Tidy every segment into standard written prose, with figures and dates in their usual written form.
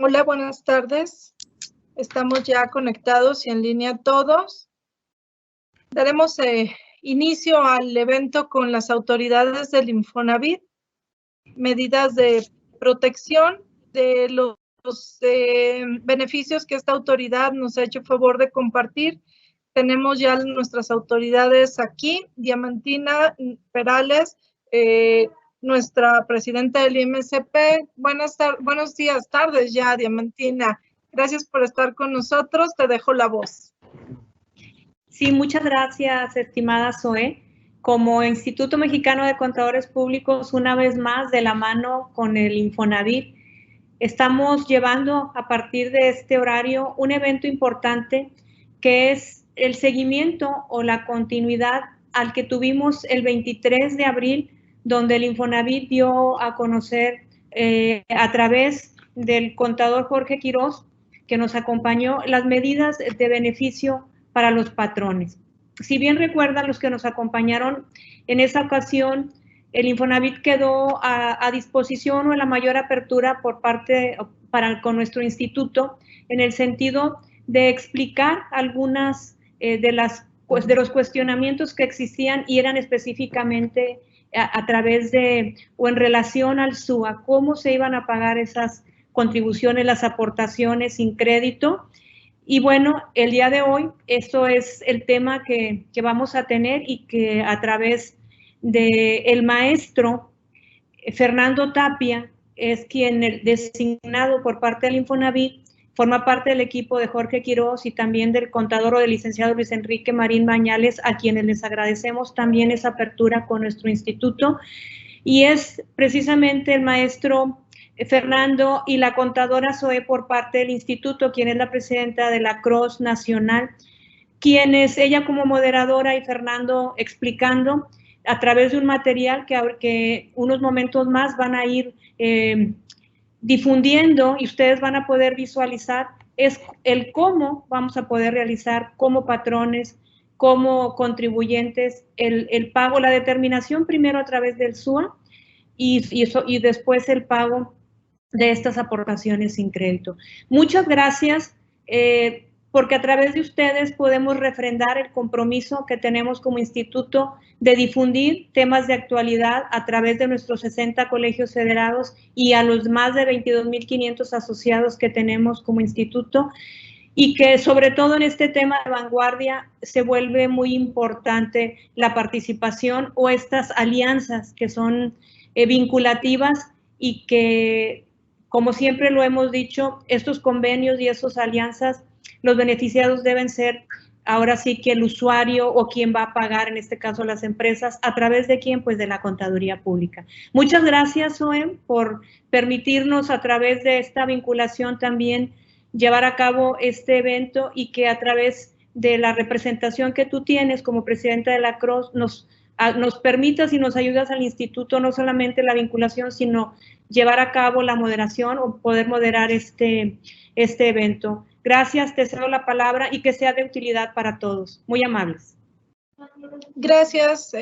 Hola, buenas tardes. Estamos ya conectados y en línea todos. Daremos inicio al evento con las autoridades del Infonavit, medidas de protección de los beneficios que esta autoridad nos ha hecho favor de compartir. Tenemos ya nuestras autoridades aquí, Diamantina Perales, nuestra presidenta del IMCP. Buenos días, tardes ya, Diamantina. Gracias por estar con nosotros. Te dejo la voz. Sí, muchas gracias, estimada Zoe. Como Instituto Mexicano de Contadores Públicos, una vez más, de la mano con el Infonavit, estamos llevando a partir de este horario un evento importante que es el seguimiento o la continuidad al que tuvimos el 23 de abril, donde el Infonavit dio a conocer a través del contador Jorge Quirós, que nos acompañó, las medidas de beneficio para los patrones. Si bien recuerdan los que nos acompañaron en esa ocasión, el Infonavit quedó a disposición o en la mayor apertura por parte con nuestro instituto, en el sentido de explicar algunas de los cuestionamientos que existían y eran específicamente a través de o en relación al SUA, cómo se iban a pagar esas contribuciones, las aportaciones sin crédito. Y bueno, el día de hoy, esto es el tema que vamos a tener y que a través del maestro Fernando Tapia, es quien designado por parte del Infonavit, forma parte del equipo de Jorge Quirós y también del contador o del licenciado Luis Enrique Marín Bañales, a quienes les agradecemos también esa apertura con nuestro instituto. Y es precisamente el maestro Fernando y la contadora Zoe por parte del instituto, quien es la presidenta de la CROS Nacional, quienes ella como moderadora y Fernando explicando a través de un material que unos momentos más van a ir difundiendo y ustedes van a poder visualizar, es el cómo vamos a poder realizar como patrones, como contribuyentes, el pago, la determinación primero a través del SUA y después el pago de estas aportaciones sin crédito. Muchas gracias, porque a través de ustedes podemos refrendar el compromiso que tenemos como instituto de difundir temas de actualidad a través de nuestros 60 colegios federados y a los más de 22.500 asociados que tenemos como instituto, y que sobre todo en este tema de vanguardia se vuelve muy importante la participación o estas alianzas que son vinculativas y que, como siempre lo hemos dicho, estos convenios y esas alianzas, los beneficiados deben ser ahora sí que el usuario o quien va a pagar, en este caso las empresas, ¿a través de quién? Pues de la contaduría pública. Muchas gracias, Zoe, por permitirnos a través de esta vinculación también llevar a cabo este evento y que a través de la representación que tú tienes como presidenta de la CROS nos permitas y nos ayudas al instituto no solamente la vinculación, sino llevar a cabo la moderación o poder moderar este evento. Gracias, te cedo la palabra y que sea de utilidad para todos. Muy amables. Gracias,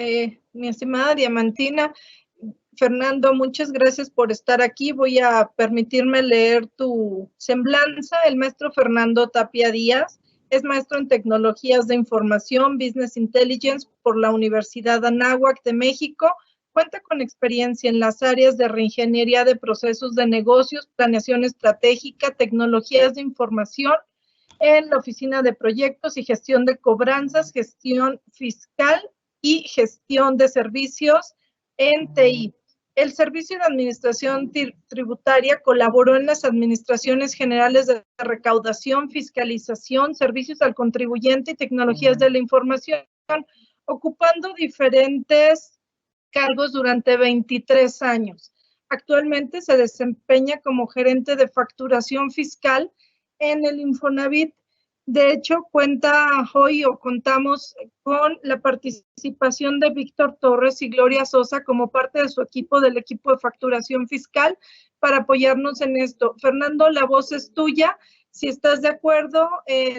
mi estimada Diamantina. Fernando, muchas gracias por estar aquí. Voy a permitirme leer tu semblanza. El maestro Fernando Tapia Díaz es maestro en Tecnologías de Información, Business Intelligence por la Universidad Anáhuac de México. Cuenta con experiencia en las áreas de reingeniería de procesos de negocios, planeación estratégica, tecnologías de información en la Oficina de Proyectos y Gestión de Cobranzas, Gestión Fiscal y Gestión de Servicios en TI. El Servicio de Administración Tributaria colaboró en las administraciones generales de recaudación, fiscalización, servicios al contribuyente y tecnologías de la información, ocupando diferentes cargos durante 23 años. Actualmente se desempeña como gerente de facturación fiscal en el Infonavit. De hecho, contamos con la participación de Víctor Torres y Gloria Sosa como parte de su equipo, del equipo de facturación fiscal, para apoyarnos en esto. Fernando, la voz es tuya Si estás de acuerdo,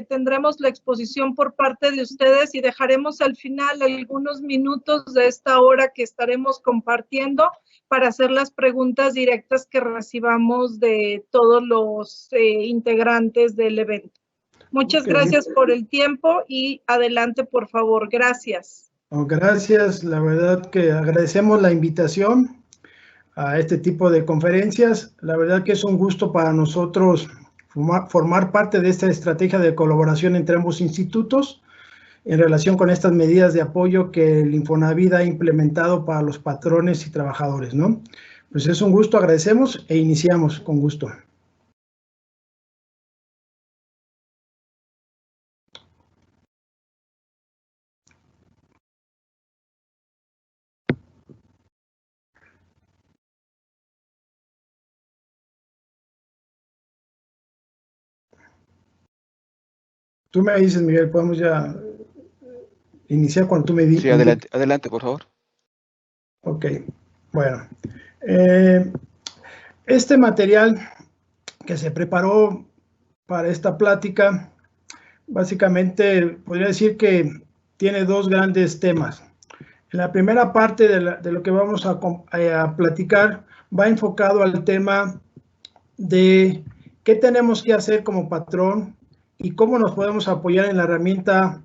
tendremos la exposición por parte de ustedes y dejaremos al final algunos minutos de esta hora que estaremos compartiendo para hacer las preguntas directas que recibamos de todos los integrantes del evento. Muchas gracias por el tiempo y adelante, por favor. Gracias. Gracias, la verdad que agradecemos la invitación a este tipo de conferencias. La verdad que es un gusto para nosotros formar parte de esta estrategia de colaboración entre ambos institutos en relación con estas medidas de apoyo que el Infonavit ha implementado para los patrones y trabajadores, ¿no? Pues es un gusto, agradecemos e iniciamos con gusto. Tú me dices, Miguel, podemos ya iniciar cuando tú me digas. Sí, adelante, adelante, por favor. Ok, bueno. Este material que se preparó para esta plática, básicamente podría decir que tiene dos grandes temas. En la primera parte de lo que vamos a platicar va enfocado al tema de qué tenemos que hacer como patrón y cómo nos podemos apoyar en la herramienta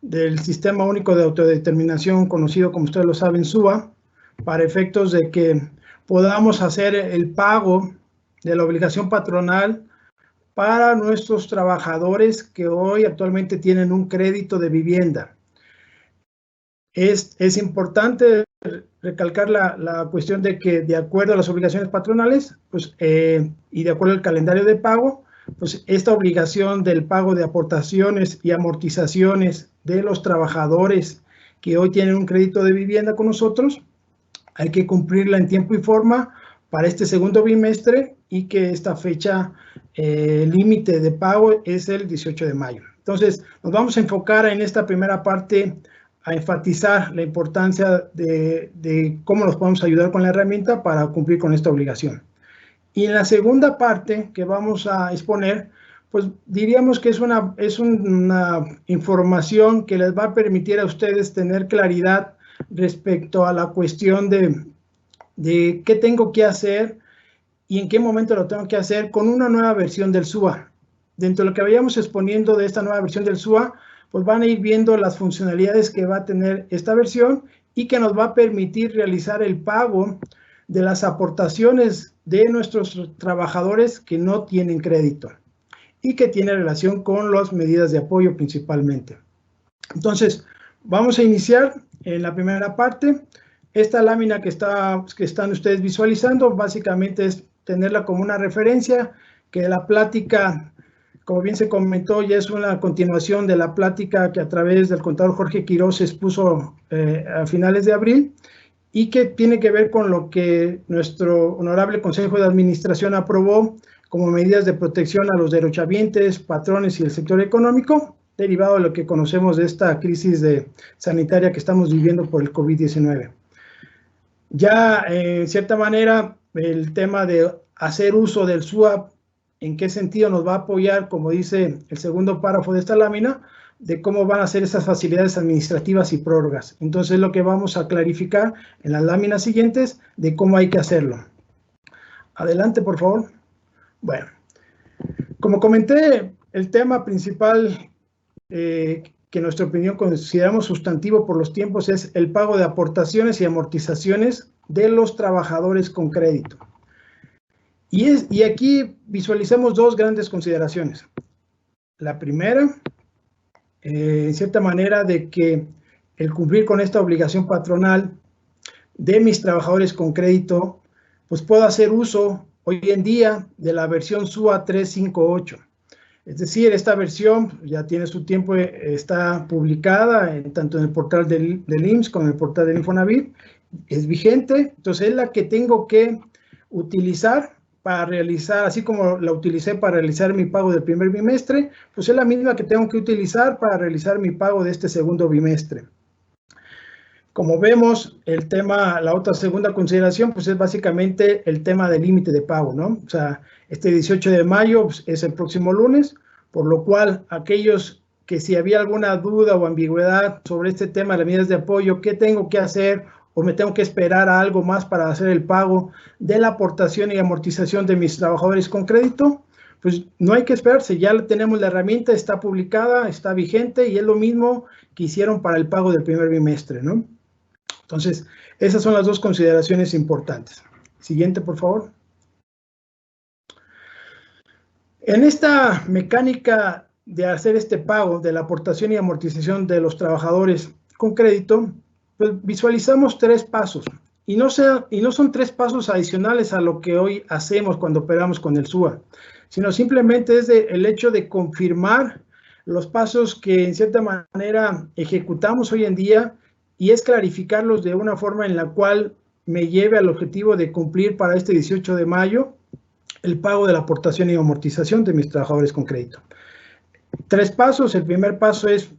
del Sistema Único de Autodeterminación, conocido como ustedes lo saben, SUA, para efectos de que podamos hacer el pago de la obligación patronal para nuestros trabajadores que hoy actualmente tienen un crédito de vivienda. Es importante recalcar la cuestión de que de acuerdo a las obligaciones patronales pues, y de acuerdo al calendario de pago, pues esta obligación del pago de aportaciones y amortizaciones de los trabajadores que hoy tienen un crédito de vivienda con nosotros, hay que cumplirla en tiempo y forma para este segundo bimestre y que esta fecha límite de pago es el 18 de mayo. Entonces, nos vamos a enfocar en esta primera parte a enfatizar la importancia de cómo nos podemos ayudar con la herramienta para cumplir con esta obligación. Y en la segunda parte que vamos a exponer, pues diríamos que es una información que les va a permitir a ustedes tener claridad respecto a la cuestión de qué tengo que hacer y en qué momento lo tengo que hacer con una nueva versión del SUA. Dentro de lo que vayamos exponiendo de esta nueva versión del SUA, pues van a ir viendo las funcionalidades que va a tener esta versión y que nos va a permitir realizar el pago de las aportaciones de nuestros trabajadores que no tienen crédito y que tiene relación con las medidas de apoyo principalmente. Entonces, vamos a iniciar en la primera parte. Esta lámina que están ustedes visualizando, básicamente es tenerla como una referencia, que la plática, como bien se comentó, ya es una continuación de la plática que a través del contador Jorge Quiroz se expuso a finales de abril, y que tiene que ver con lo que nuestro honorable Consejo de Administración aprobó como medidas de protección a los derechohabientes, patrones y el sector económico, derivado de lo que conocemos de esta crisis sanitaria que estamos viviendo por el COVID-19. Ya, en cierta manera, el tema de hacer uso del SUA, ¿en qué sentido nos va a apoyar? Como dice el segundo párrafo de esta lámina, de cómo van a ser esas facilidades administrativas y prórrogas. Entonces, lo que vamos a clarificar en las láminas siguientes de cómo hay que hacerlo. Adelante, por favor. Bueno, como comenté, el tema principal que en nuestra opinión consideramos sustantivo por los tiempos es el pago de aportaciones y amortizaciones de los trabajadores con crédito. Y aquí visualizamos dos grandes consideraciones. La primera, en cierta manera, de que el cumplir con esta obligación patronal de mis trabajadores con crédito, pues puedo hacer uso hoy en día de la versión SUA 358. Es decir, esta versión ya tiene su tiempo, está publicada tanto en el portal del IMSS como en el portal del Infonavit, es vigente, entonces es la que tengo que utilizar para realizar, así como la utilicé para realizar mi pago del primer bimestre, pues es la misma que tengo que utilizar para realizar mi pago de este segundo bimestre. Como vemos, el tema, la otra segunda consideración, pues es básicamente el tema del límite de pago, ¿no? O sea, este 18 de mayo pues, es el próximo lunes, por lo cual aquellos que si había alguna duda o ambigüedad sobre este tema de las medidas de apoyo, qué tengo que hacer o me tengo que esperar a algo más para hacer el pago de la aportación y amortización de mis trabajadores con crédito, pues no hay que esperarse, ya tenemos la herramienta, está publicada, está vigente y es lo mismo que hicieron para el pago del primer bimestre, ¿no? Entonces, esas son las dos consideraciones importantes. Siguiente, por favor. En esta mecánica de hacer este pago de la aportación y amortización de los trabajadores con crédito, pues visualizamos 3 pasos. Y no son 3 pasos adicionales a lo que hoy hacemos cuando operamos con el SUA, sino simplemente es el hecho de confirmar los pasos que en cierta manera ejecutamos hoy en día y es clarificarlos de una forma en la cual me lleve al objetivo de cumplir para este 18 de mayo el pago de la aportación y amortización de mis trabajadores con crédito. 3 pasos. El primer paso es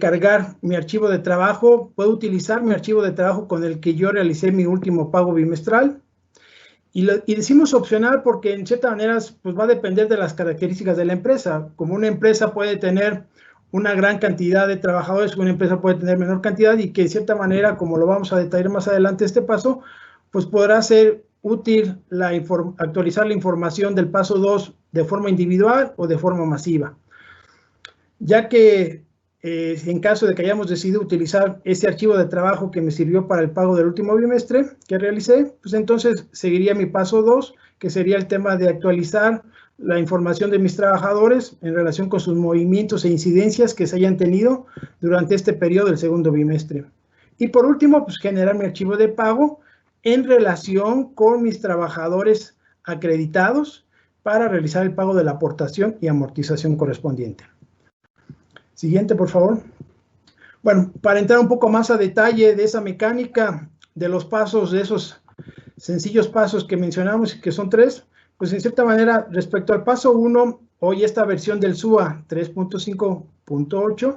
cargar mi archivo de trabajo. Puedo utilizar mi archivo de trabajo con el que yo realicé mi último pago bimestral. Y decimos opcional porque en cierta manera pues va a depender de las características de la empresa. Como una empresa puede tener una gran cantidad de trabajadores, una empresa puede tener menor cantidad y que de cierta manera, como lo vamos a detallar más adelante este paso, pues podrá ser útil actualizar la información del paso 2 de forma individual o de forma masiva. Ya que en caso de que hayamos decidido utilizar ese archivo de trabajo que me sirvió para el pago del último bimestre que realicé, pues entonces seguiría mi paso 2, que sería el tema de actualizar la información de mis trabajadores en relación con sus movimientos e incidencias que se hayan tenido durante este periodo del segundo bimestre. Y por último, pues generar mi archivo de pago en relación con mis trabajadores acreditados para realizar el pago de la aportación y amortización correspondiente. Siguiente, por favor. Bueno, para entrar un poco más a detalle de esa mecánica, de los pasos, de esos sencillos pasos que mencionamos, que son 3, pues en cierta manera, respecto al paso 1, hoy esta versión del SUA 3.5.8,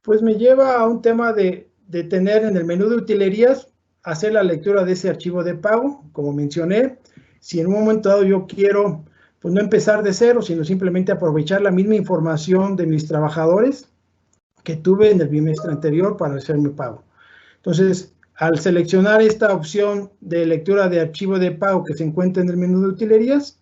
pues me lleva a un tema de tener en el menú de utilerías, hacer la lectura de ese archivo de pago, como mencioné. Si en un momento dado yo quiero, pues no empezar de cero, sino simplemente aprovechar la misma información de mis trabajadores que tuve en el bimestre anterior para hacer mi pago. Entonces, al seleccionar esta opción de lectura de archivo de pago que se encuentra en el menú de utilerías,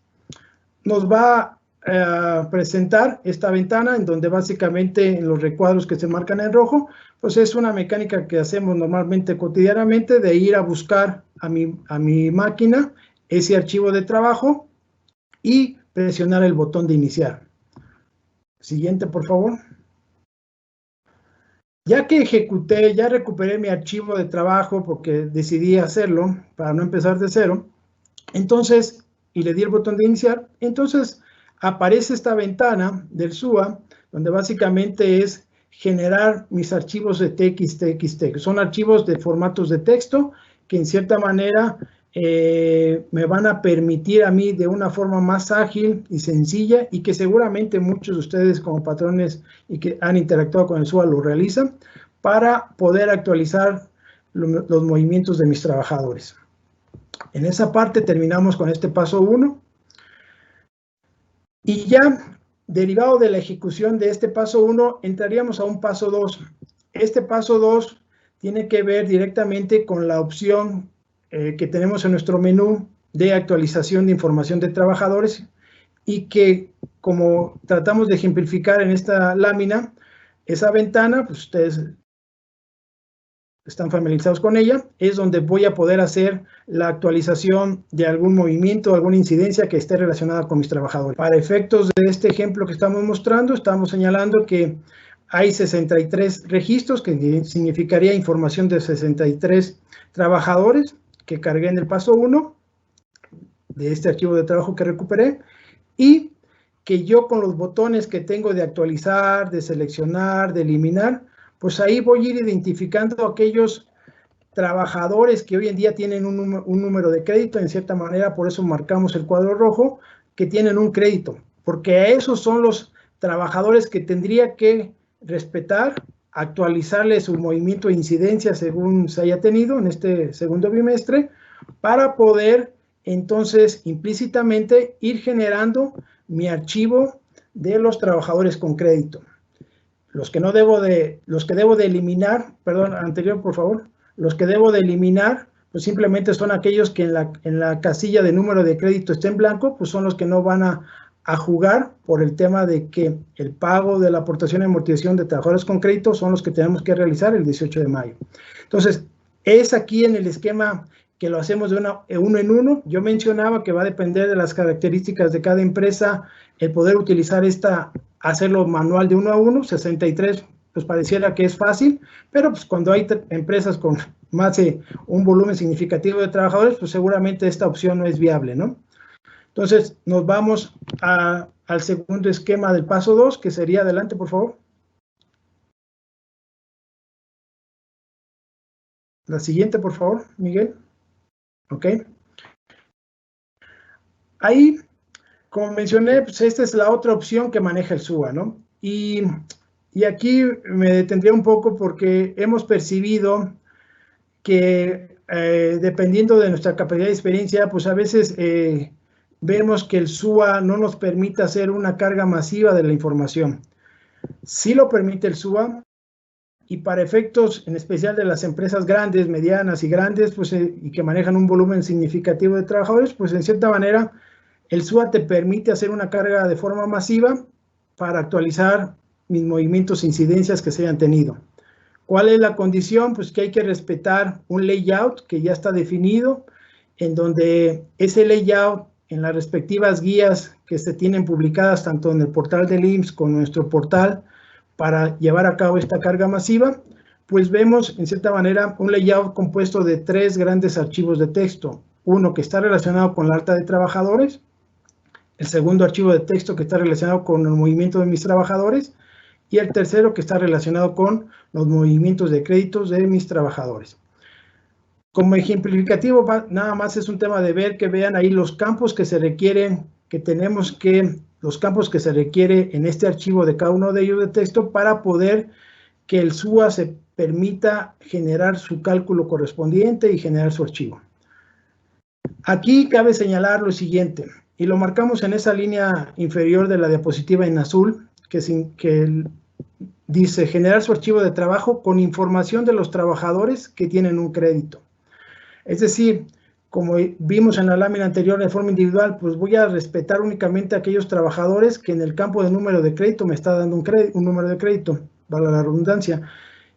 nos va a presentar esta ventana en donde básicamente en los recuadros que se marcan en rojo, pues es una mecánica que hacemos normalmente cotidianamente de ir a buscar a mi máquina ese archivo de trabajo y presionar el botón de iniciar. Siguiente, por favor. Ya que ejecuté, ya recuperé mi archivo de trabajo porque decidí hacerlo para no empezar de cero, entonces, y le di el botón de iniciar, entonces aparece esta ventana del SUA, donde básicamente es generar mis archivos de TXT, que son archivos de formatos de texto que en cierta manera me van a permitir a mí de una forma más ágil y sencilla y que seguramente muchos de ustedes como patrones y que han interactuado con el SUA lo realizan para poder actualizar los movimientos de mis trabajadores. En esa parte terminamos con este paso 1 y ya derivado de la ejecución de este paso 1 entraríamos a un paso 2. Este paso 2 tiene que ver directamente con la opción que tenemos en nuestro menú de actualización de información de trabajadores y que, como tratamos de ejemplificar en esta lámina, esa ventana, pues ustedes están familiarizados con ella, es donde voy a poder hacer la actualización de algún movimiento, alguna incidencia que esté relacionada con mis trabajadores. Para efectos de este ejemplo que estamos mostrando, estamos señalando que hay 63 registros, que significaría información de 63 trabajadores que cargué en el paso 1 de este archivo de trabajo que recuperé y que yo con los botones que tengo de actualizar, de seleccionar, de eliminar, pues ahí voy a ir identificando aquellos trabajadores que hoy en día tienen un número de crédito, en cierta manera, por eso marcamos el cuadro rojo, que tienen un crédito, porque a esos son los trabajadores que tendría que respetar actualizarle su movimiento de incidencia según se haya tenido en este segundo bimestre, para poder entonces implícitamente ir generando mi archivo de los trabajadores con crédito. Los que debo de eliminar, perdón, anterior por favor, los que debo de eliminar, pues simplemente son aquellos que en la casilla de número de crédito esté en blanco, pues son los que no van a jugar por el tema de que el pago de la aportación y amortización de trabajadores con crédito son los que tenemos que realizar el 18 de mayo. Entonces, es aquí en el esquema que lo hacemos de uno en uno. Yo mencionaba que va a depender de las características de cada empresa el poder utilizar hacerlo manual de 1 a 1, 63, pues pareciera que es fácil, pero pues cuando hay empresas con más de un volumen significativo de trabajadores, pues seguramente esta opción no es viable, ¿no? Entonces, nos vamos al segundo esquema del paso 2, que sería, adelante, por favor. La siguiente, por favor, Miguel. Ok. Ahí, como mencioné, pues esta es la otra opción que maneja el SUA, ¿no? Y aquí me detendría un poco porque hemos percibido que dependiendo de nuestra capacidad de experiencia, pues a veces vemos que el SUA no nos permite hacer una carga masiva de la información. Sí lo permite el SUA, y para efectos en especial de las empresas grandes, medianas y grandes, pues, y que manejan un volumen significativo de trabajadores, pues en cierta manera el SUA te permite hacer una carga de forma masiva para actualizar mis movimientos e incidencias que se hayan tenido. ¿Cuál es la condición? Pues que hay que respetar un layout que ya está definido, en donde ese layout en las respectivas guías que se tienen publicadas tanto en el portal del IMSS como en nuestro portal para llevar a cabo esta carga masiva, pues vemos en cierta manera un layout compuesto de 3 grandes archivos de texto. Uno que está relacionado con la alta de trabajadores, el segundo archivo de texto que está relacionado con el movimiento de mis trabajadores, y el tercero que está relacionado con los movimientos de créditos de mis trabajadores. Como ejemplificativo, nada más es un tema de ver que vean ahí los campos que se requieren, los campos que se requiere en este archivo de cada uno de ellos de texto para poder que el SUA se permita generar su cálculo correspondiente y generar su archivo. Aquí cabe señalar lo siguiente, y lo marcamos en esa línea inferior de la diapositiva en azul, que dice generar su archivo de trabajo con información de los trabajadores que tienen un crédito. Es decir, como vimos en la lámina anterior de forma individual, pues voy a respetar únicamente a aquellos trabajadores que en el campo de número de crédito me está dando un número de crédito, valga la redundancia.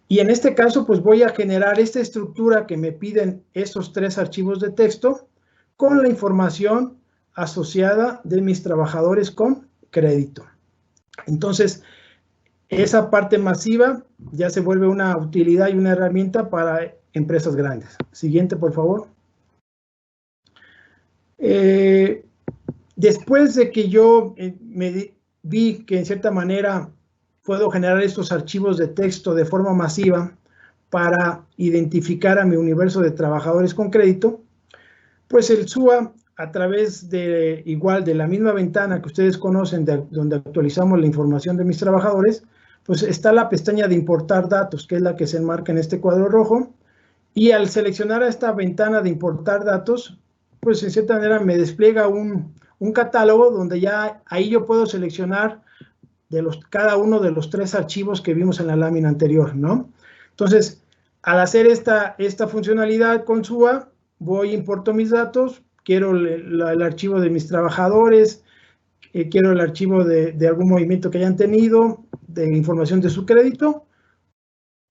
Y en este caso, pues voy a generar esta estructura que me piden estos 3 archivos de texto con la información asociada de mis trabajadores con crédito. Entonces, esa parte masiva ya se vuelve una utilidad y una herramienta para empresas grandes. Siguiente, por favor. Después de que yo me vi que en cierta manera puedo generar estos archivos de texto de forma masiva para identificar a mi universo de trabajadores con crédito, pues el SUA, a través de la misma ventana que ustedes conocen, donde actualizamos la información de mis trabajadores, pues está la pestaña de importar datos, que es la que se enmarca en este cuadro rojo, y al seleccionar esta ventana de importar datos, pues en cierta manera me despliega un catálogo donde ya ahí yo puedo seleccionar cada uno de los 3 archivos que vimos en la lámina anterior, ¿no? Entonces, al hacer esta funcionalidad con SUA, importo mis datos, quiero el archivo de mis trabajadores, quiero el archivo de algún movimiento que hayan tenido, de información de su crédito,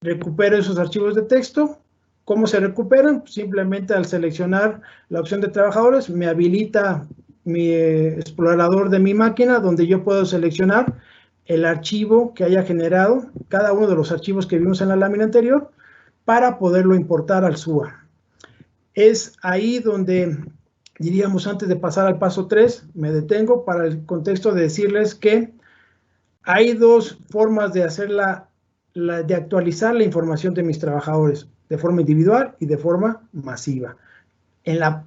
recupero esos archivos de texto. ¿Cómo se recuperan? Simplemente al seleccionar la opción de trabajadores, me habilita mi explorador de mi máquina, donde yo puedo seleccionar el archivo que haya generado, cada uno de los archivos que vimos en la lámina anterior, para poderlo importar al SUA. Es ahí donde, diríamos, antes de pasar al paso 3, me detengo para el contexto de decirles que hay 2 formas de de actualizar la información de mis trabajadores, de forma individual y de forma masiva. En la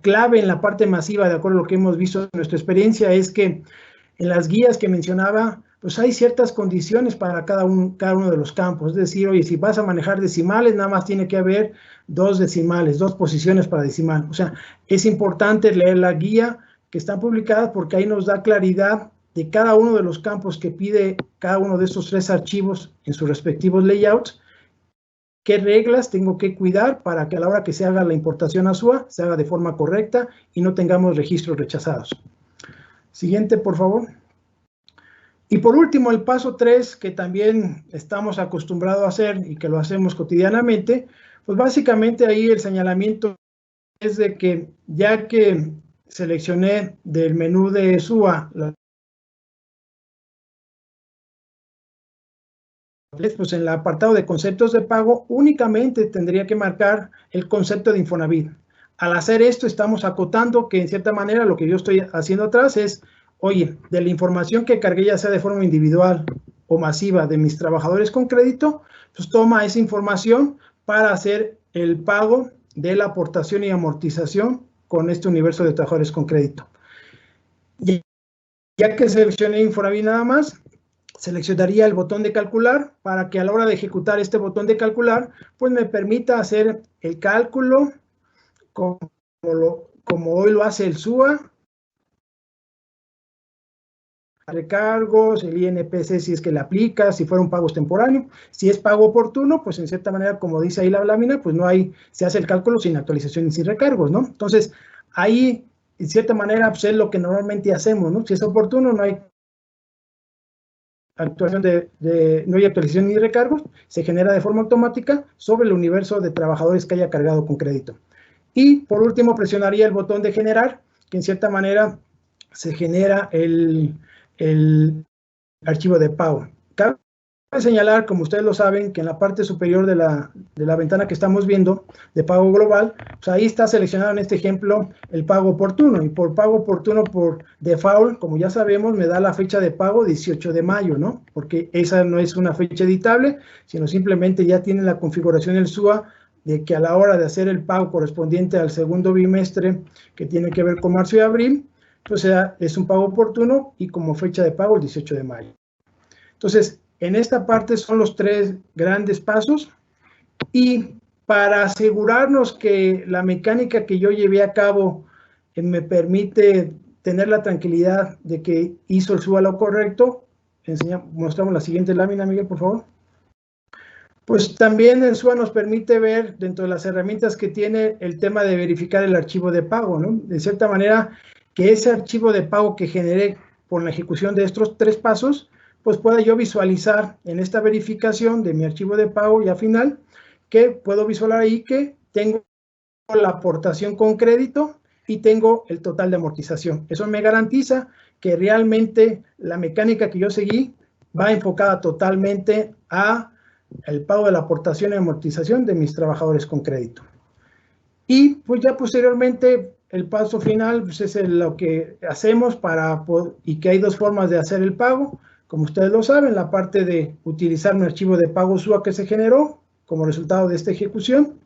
parte masiva, de acuerdo a lo que hemos visto en nuestra experiencia, es que en las guías que mencionaba, pues hay ciertas condiciones para cada uno de los campos. Es decir, oye, si vas a manejar decimales, nada más tiene que haber 2 decimales, 2 posiciones para decimal. O sea, es importante leer la guía que está publicada porque ahí nos da claridad de cada uno de los campos que pide cada uno de estos 3 archivos en sus respectivos layouts, qué reglas tengo que cuidar para que a la hora que se haga la importación a SUA se haga de forma correcta y no tengamos registros rechazados. Siguiente, por favor. Y por último, el paso 3, que también estamos acostumbrados a hacer y que lo hacemos cotidianamente, pues básicamente ahí el señalamiento es de que ya que seleccioné del menú de SUA pues en el apartado de conceptos de pago únicamente tendría que marcar el concepto de Infonavit. Al hacer esto estamos acotando que en cierta manera lo que yo estoy haciendo atrás es, oye, de la información que cargué ya sea de forma individual o masiva de mis trabajadores con crédito, pues toma esa información para hacer el pago de la aportación y amortización con este universo de trabajadores con crédito. Ya que seleccioné Infonavit nada más, seleccionaría el botón de calcular para que a la hora de ejecutar este botón de calcular, pues me permita hacer el cálculo como hoy lo hace el SUA, recargos, el INPC si es que le aplica, si fuera un pago extemporáneo, si es pago oportuno, pues en cierta manera, como dice ahí la lámina, pues no hay, se hace el cálculo sin actualización y sin recargos, ¿no? Entonces, ahí, en cierta manera, pues es lo que normalmente hacemos, ¿no? Si es oportuno, no hay actuación no hay actualización ni recargos, se genera de forma automática sobre el universo de trabajadores que haya cargado con crédito. Y por último presionaría el botón de generar, que en cierta manera se genera el archivo de pago. Cabe señalar, como ustedes lo saben, que en la parte superior de la ventana que estamos viendo de pago global, pues ahí está seleccionado en este ejemplo el pago oportuno, y por pago oportuno por default, como ya sabemos, me da la fecha de pago 18 de mayo, ¿no? Porque esa no es una fecha editable, sino simplemente ya tiene la configuración del SUA de que a la hora de hacer el pago correspondiente al segundo bimestre, que tiene que ver con marzo y abril, pues es un pago oportuno y como fecha de pago el 18 de mayo. Entonces, en esta parte son los 3 grandes pasos, y para asegurarnos que la mecánica que yo llevé a cabo me permite tener la tranquilidad de que hizo el SUA lo correcto, mostramos la siguiente lámina, Miguel, por favor. Pues también el SUA nos permite ver dentro de las herramientas que tiene el tema de verificar el archivo de pago, ¿no? De cierta manera, que ese archivo de pago que generé por la ejecución de estos 3 pasos, pues pueda yo visualizar en esta verificación de mi archivo de pago ya final, que puedo visualizar ahí que tengo la aportación con crédito y tengo el total de amortización. Eso me garantiza que realmente la mecánica que yo seguí va enfocada totalmente a el pago de la aportación y amortización de mis trabajadores con crédito. Y pues ya posteriormente el paso final pues es lo que hacemos y que hay 2 formas de hacer el pago. Como ustedes lo saben, la parte de utilizar mi archivo de pago SUA que se generó como resultado de esta ejecución,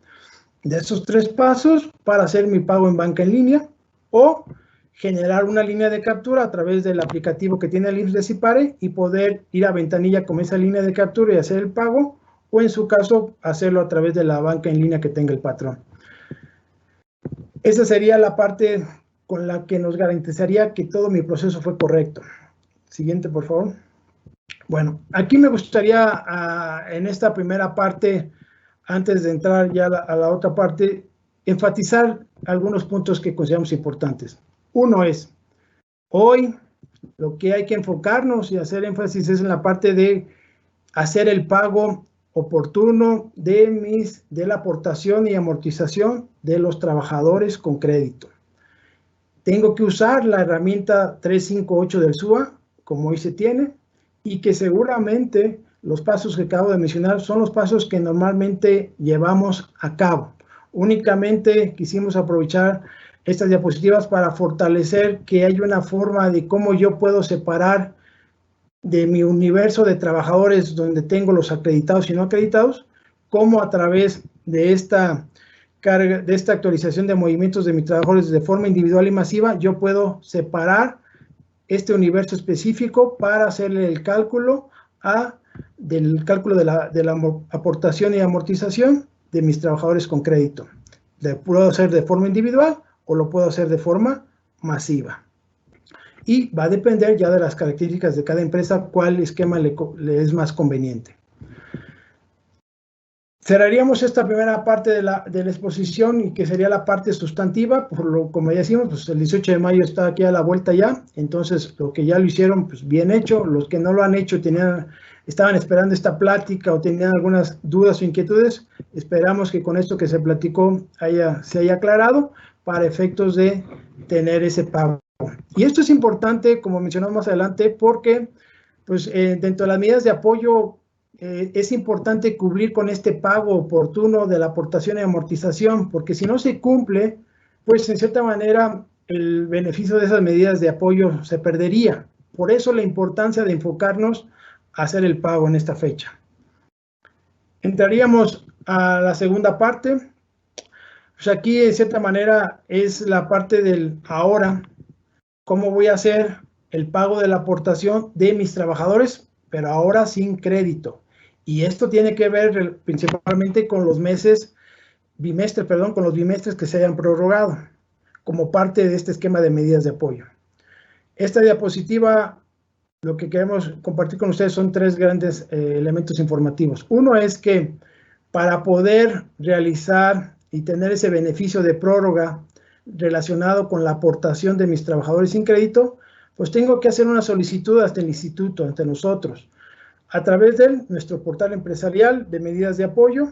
de esos 3 pasos para hacer mi pago en banca en línea, o generar una línea de captura a través del aplicativo que tiene el IMSS de Cipare y poder ir a ventanilla con esa línea de captura y hacer el pago, o en su caso hacerlo a través de la banca en línea que tenga el patrón. Esa sería la parte con la que nos garantizaría que todo mi proceso fue correcto. Siguiente, por favor. Bueno, aquí me gustaría en esta primera parte, antes de entrar ya a la otra parte, enfatizar algunos puntos que consideramos importantes. Uno es, hoy lo que hay que enfocarnos y hacer énfasis es en la parte de hacer el pago oportuno de la aportación y amortización de los trabajadores con crédito. Tengo que usar la herramienta 358 del SUA, como hoy se tiene, y que seguramente los pasos que acabo de mencionar son los pasos que normalmente llevamos a cabo. Únicamente quisimos aprovechar estas diapositivas para fortalecer que hay una forma de cómo yo puedo separar de mi universo de trabajadores donde tengo los acreditados y no acreditados, cómo a través de esta actualización de movimientos de mis trabajadores de forma individual y masiva, yo puedo separar este universo específico para hacerle el cálculo del cálculo de la aportación y amortización de mis trabajadores con crédito. Lo puedo hacer de forma individual o lo puedo hacer de forma masiva. Y va a depender ya de las características de cada empresa cuál esquema le es más conveniente. Cerraríamos esta primera parte de la exposición y que sería la parte sustantiva, como ya decimos, pues el 18 de mayo está aquí a la vuelta ya, entonces lo que ya lo hicieron, pues bien hecho, los que no lo han hecho estaban esperando esta plática o tenían algunas dudas o inquietudes, esperamos que con esto que se platicó se haya aclarado para efectos de tener ese pago. Y esto es importante, como mencionamos más adelante, porque pues, dentro de las medidas de apoyo es importante cubrir con este pago oportuno de la aportación y amortización, porque si no se cumple, pues en cierta manera el beneficio de esas medidas de apoyo se perdería. Por eso la importancia de enfocarnos a hacer el pago en esta fecha. Entraríamos a la segunda parte. Pues aquí, en cierta manera, es la parte del ahora. ¿Cómo voy a hacer el pago de la aportación de mis trabajadores? Pero ahora sin crédito. Y esto tiene que ver principalmente con los con los bimestres que se hayan prorrogado, como parte de este esquema de medidas de apoyo. Esta diapositiva, lo que queremos compartir con ustedes son tres grandes elementos informativos. Uno es que para poder realizar y tener ese beneficio de prórroga relacionado con la aportación de mis trabajadores sin crédito, pues tengo que hacer una solicitud hasta el instituto, ante nosotros, a través de nuestro portal empresarial de medidas de apoyo.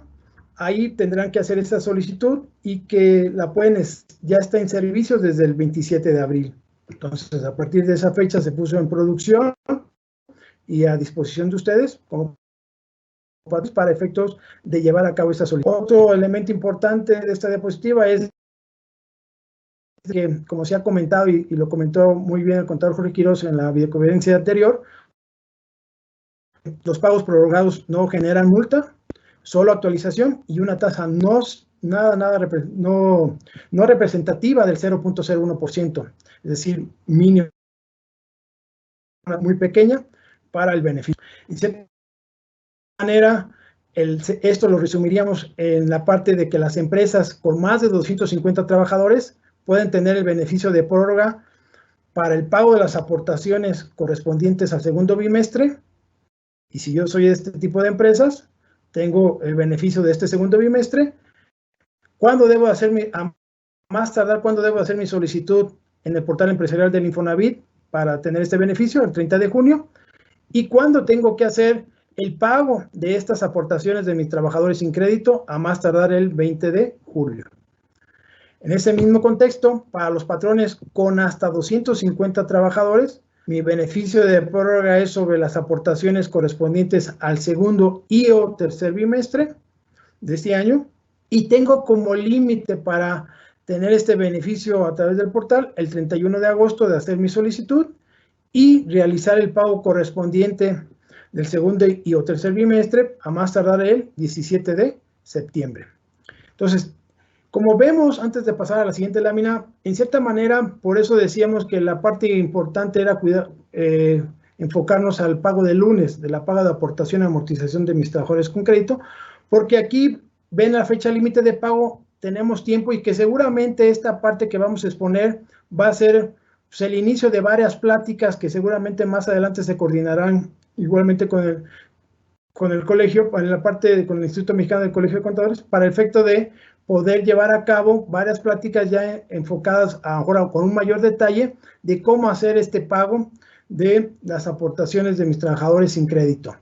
Ahí tendrán que hacer esta solicitud y que ya está en servicio desde el 27 de abril. Entonces, a partir de esa fecha se puso en producción y a disposición de ustedes como para efectos de llevar a cabo esta solicitud. Otro elemento importante de esta diapositiva es que, como se ha comentado y lo comentó muy bien el contador Jorge Quiroz en la videoconferencia anterior, los pagos prorrogados no generan multa, solo actualización y una tasa no representativa del 0.01%, es decir, mínimo, muy pequeña para el beneficio. De cierta manera, esto lo resumiríamos en la parte de que las empresas con más de 250 trabajadores pueden tener el beneficio de prórroga para el pago de las aportaciones correspondientes al segundo bimestre. Y si yo soy de este tipo de empresas, tengo el beneficio de este segundo bimestre. ¿Cuándo debo hacer cuándo debo hacer mi solicitud en el portal empresarial del Infonavit para tener este beneficio? El 30 de junio. ¿Y cuándo tengo que hacer el pago de estas aportaciones de mis trabajadores sin crédito? A más tardar el 20 de julio. En ese mismo contexto, para los patrones con hasta 250 trabajadores, mi beneficio de prórroga es sobre las aportaciones correspondientes al segundo y o tercer bimestre de este año, y tengo como límite para tener este beneficio a través del portal el 31 de agosto de hacer mi solicitud y realizar el pago correspondiente del segundo y o tercer bimestre a más tardar el 17 de septiembre. Entonces, como vemos, antes de pasar a la siguiente lámina, en cierta manera, por eso decíamos que la parte importante era enfocarnos al pago de lunes, de la paga de aportación y amortización de mis trabajadores con crédito, porque aquí ven la fecha límite de pago, tenemos tiempo y que seguramente esta parte que vamos a exponer va a ser pues, el inicio de varias pláticas que seguramente más adelante se coordinarán igualmente con el colegio, con el Instituto Mexicano del Colegio de Contadores, para el efecto de poder llevar a cabo varias pláticas ya enfocadas ahora con un mayor detalle de cómo hacer este pago de las aportaciones de mis trabajadores sin crédito.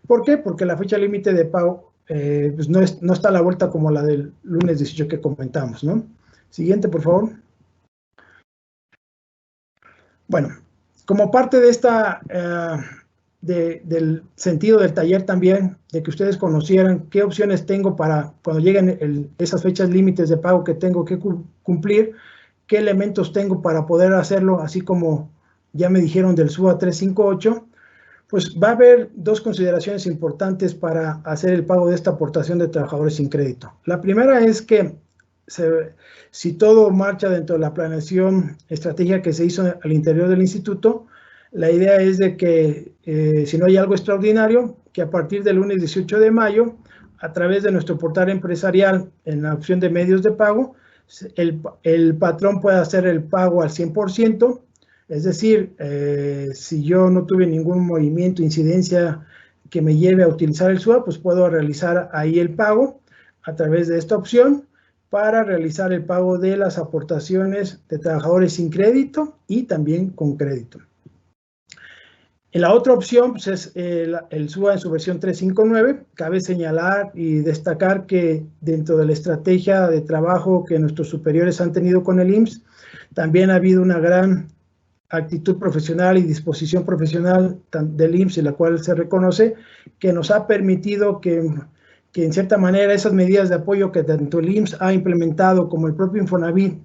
¿Por qué? Porque la fecha límite de pago pues no está a la vuelta como la del lunes 18 que comentamos, ¿no? Siguiente, por favor. Bueno, como parte de esta del sentido del taller también, de que ustedes conocieran qué opciones tengo para cuando lleguen esas fechas límites de pago que tengo que cumplir, qué elementos tengo para poder hacerlo, así como ya me dijeron del SUA 358, pues va a haber dos consideraciones importantes para hacer el pago de esta aportación de trabajadores sin crédito. La primera es que si todo marcha dentro de la planeación estratégica que se hizo al interior del instituto, La idea es de que, si no hay algo extraordinario, que a partir del lunes 18 de mayo, a través de nuestro portal empresarial, en la opción de medios de pago, el patrón pueda hacer el pago al 100%, es decir, si yo no tuve ningún movimiento, incidencia que me lleve a utilizar el SUA, pues puedo realizar ahí el pago a través de esta opción para realizar el pago de las aportaciones de trabajadores sin crédito y también con crédito. En la otra opción pues es el SUA en su versión 359. Cabe señalar y destacar que dentro de la estrategia de trabajo que nuestros superiores han tenido con el IMSS, también ha habido una gran actitud profesional y disposición profesional del IMSS, en la cual se reconoce, que nos ha permitido que en cierta manera esas medidas de apoyo que tanto el IMSS ha implementado como el propio Infonavit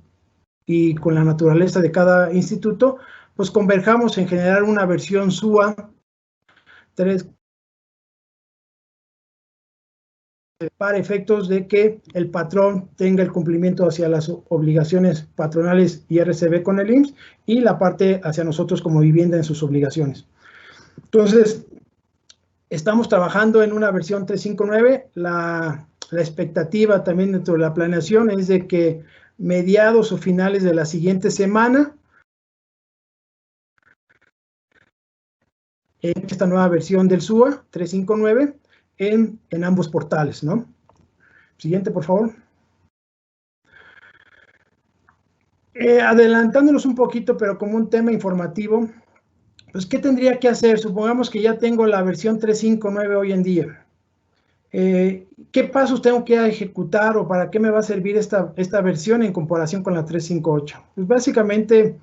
y con la naturaleza de cada instituto, pues converjamos en generar una versión SUA 3 para efectos de que el patrón tenga el cumplimiento hacia las obligaciones patronales y RCB con el IMSS y la parte hacia nosotros como vivienda en sus obligaciones. Entonces, estamos trabajando en una versión 359. La expectativa también dentro de la planeación es de que mediados o finales de la siguiente semana, en esta nueva versión del SUA 359 en ambos portales, ¿no? Siguiente, por favor. Adelantándonos un poquito, pero como un tema informativo, pues, ¿qué tendría que hacer? Supongamos que ya tengo la versión 359 hoy en día. ¿Qué pasos tengo que ejecutar o para qué me va a servir esta versión en comparación con la 358? Pues básicamente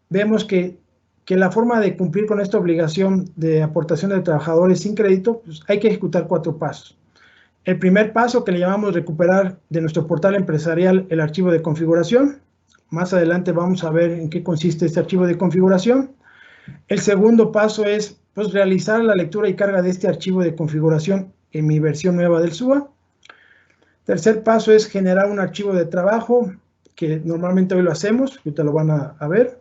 vemos que la forma de cumplir con esta obligación de aportación de trabajadores sin crédito, pues hay que ejecutar 4 pasos. El primer paso, que le llamamos recuperar de nuestro portal empresarial el archivo de configuración. Más adelante vamos a ver en qué consiste este archivo de configuración. El segundo paso es pues, realizar la lectura y carga de este archivo de configuración en mi versión nueva del SUA. Tercer paso es generar un archivo de trabajo, que normalmente hoy lo hacemos, ahorita lo van a ver.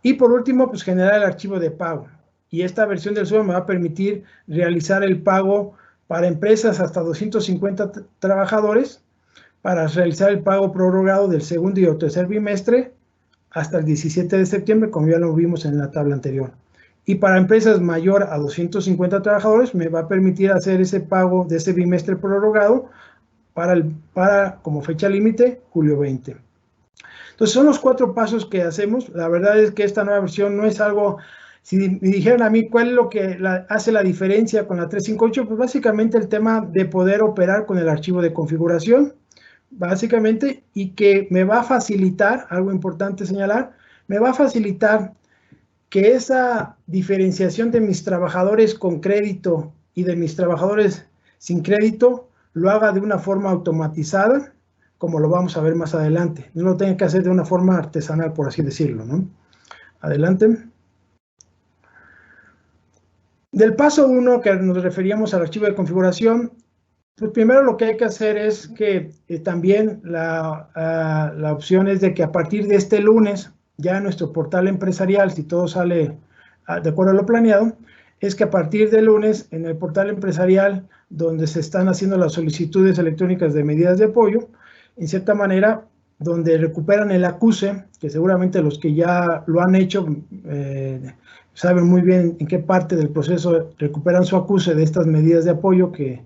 Y por último, pues generar el archivo de pago. Y esta versión del SUA me va a permitir realizar el pago para empresas hasta 250 trabajadores, para realizar el pago prorrogado del segundo y o tercer bimestre hasta el 17 de septiembre, como ya lo vimos en la tabla anterior. Y para empresas mayor a 250 trabajadores, me va a permitir hacer ese pago de ese bimestre prorrogado para como fecha límite, julio 20. Entonces, son los 4 pasos que hacemos. La verdad es que esta nueva versión no es algo, si me dijeran a mí cuál es lo que hace la diferencia con la 358, pues básicamente el tema de poder operar con el archivo de configuración, básicamente, y que me va a facilitar, algo importante señalar, me va a facilitar que esa diferenciación de mis trabajadores con crédito y de mis trabajadores sin crédito lo haga de una forma automatizada, como lo vamos a ver más adelante. No lo tengo que hacer de una forma artesanal, por así decirlo, ¿no? Adelante. Del paso 1, que nos referíamos al archivo de configuración, pues primero lo que hay que hacer es que también la opción es de que a partir de este lunes, ya en nuestro portal empresarial, si todo sale de acuerdo a lo planeado, es que a partir del lunes en el portal empresarial, donde se están haciendo las solicitudes electrónicas de medidas de apoyo, en cierta manera, donde recuperan el acuse, que seguramente los que ya lo han hecho saben muy bien en qué parte del proceso recuperan su acuse de estas medidas de apoyo que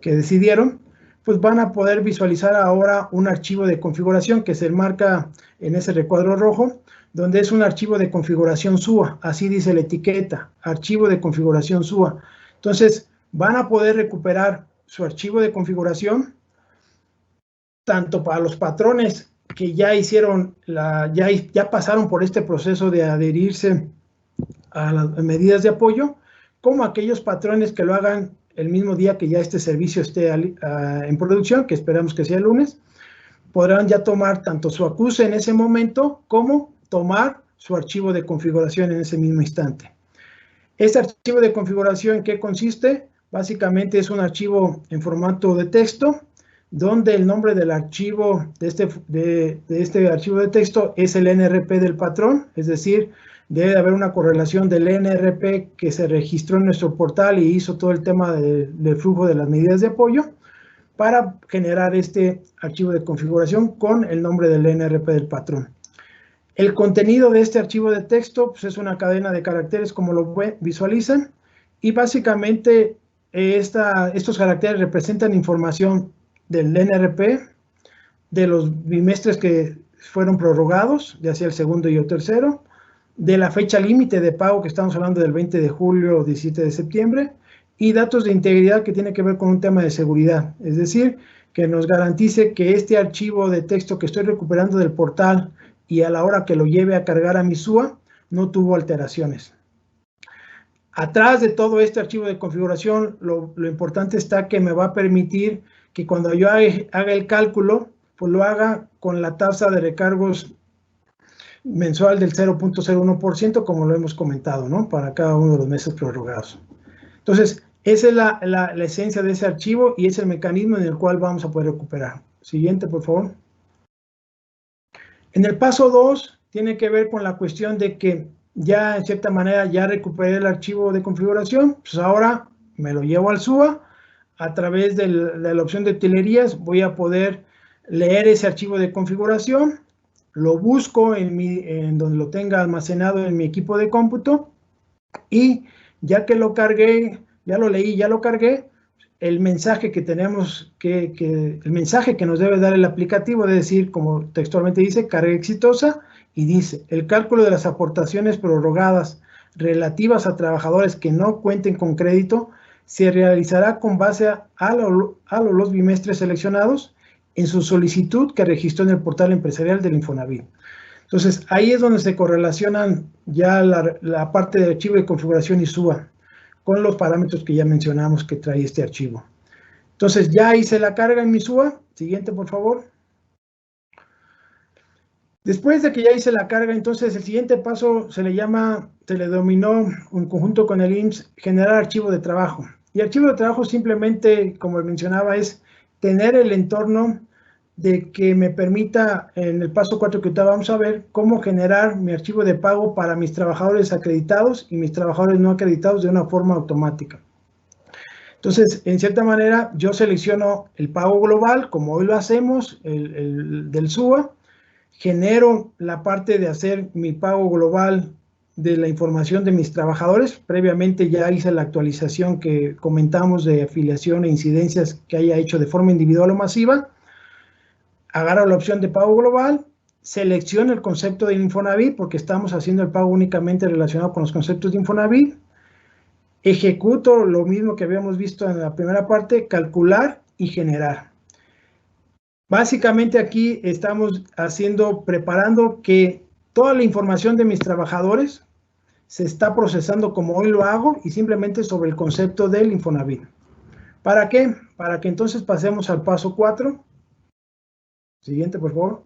decidieron, pues van a poder visualizar ahora un archivo de configuración que se enmarca en ese recuadro rojo, donde es un archivo de configuración SUA, así dice la etiqueta, archivo de configuración SUA. Entonces, van a poder recuperar su archivo de configuración, tanto para los patrones que ya hicieron, ya pasaron por este proceso de adherirse a las medidas de apoyo, como aquellos patrones que lo hagan el mismo día que ya este servicio esté en producción, que esperamos que sea el lunes, podrán ya tomar tanto su acuse en ese momento como tomar su archivo de configuración en ese mismo instante. Este archivo de configuración, ¿en qué consiste? Básicamente es un archivo en formato de texto, donde el nombre del archivo, de este archivo de texto es el NRP del patrón, es decir, debe de haber una correlación del NRP que se registró en nuestro portal y hizo todo el tema del flujo de las medidas de apoyo para generar este archivo de configuración con el nombre del NRP del patrón. El contenido de este archivo de texto pues, es una cadena de caracteres como lo visualizan y básicamente estos caracteres representan información del NRP, de los bimestres que fueron prorrogados, ya sea el segundo y el tercero, de la fecha límite de pago, que estamos hablando del 20 de julio o 17 de septiembre, y datos de integridad que tiene que ver con un tema de seguridad, es decir, que nos garantice que este archivo de texto que estoy recuperando del portal y a la hora que lo lleve a cargar a mi SUA, no tuvo alteraciones. Atrás de todo este archivo de configuración, lo importante está que me va a permitir que cuando yo haga el cálculo, pues lo haga con la tasa de recargos mensual del 0.01%, como lo hemos comentado, ¿no? Para cada uno de los meses prorrogados. Entonces, esa es la esencia de ese archivo y es el mecanismo en el cual vamos a poder recuperar. Siguiente, por favor. En el paso 2, tiene que ver con la cuestión de que ya, en cierta manera, ya recuperé el archivo de configuración, pues ahora me lo llevo al SUA. A través de la opción de utilerías voy a poder leer ese archivo de configuración, lo busco en donde lo tenga almacenado en mi equipo de cómputo y ya que lo cargué, ya lo leí, ya lo cargué, el mensaje que tenemos el mensaje que nos debe dar el aplicativo debe decir, como textualmente dice, carga exitosa, y dice, el cálculo de las aportaciones prorrogadas relativas a trabajadores que no cuenten con crédito se realizará con base a los bimestres seleccionados en su solicitud que registró en el portal empresarial del Infonavit. Entonces, ahí es donde se correlacionan ya la parte de archivo de configuración y SUA con los parámetros que ya mencionamos que trae este archivo. Entonces, ya hice la carga en mi SUA. Siguiente, por favor. Después de que ya hice la carga, entonces el siguiente paso se le denominó en conjunto con el IMSS, generar archivo de trabajo. Y archivo de trabajo simplemente, como mencionaba, es tener el entorno de que me permita, en el paso 4 que ahorita vamos a ver, cómo generar mi archivo de pago para mis trabajadores acreditados y mis trabajadores no acreditados de una forma automática. Entonces, en cierta manera, yo selecciono el pago global, como hoy lo hacemos, el del SUA, genero la parte de hacer mi pago global de la información de mis trabajadores. Previamente ya hice la actualización que comentamos de afiliación e incidencias que haya hecho de forma individual o masiva. Agarro la opción de pago global, selecciono el concepto del Infonavit porque estamos haciendo el pago únicamente relacionado con los conceptos de Infonavit. Ejecuto lo mismo que habíamos visto en la primera parte, calcular y generar. Básicamente aquí estamos preparando que toda la información de mis trabajadores se está procesando como hoy lo hago y simplemente sobre el concepto del Infonavit. ¿Para qué? Para que entonces pasemos al paso 4. Siguiente, por favor.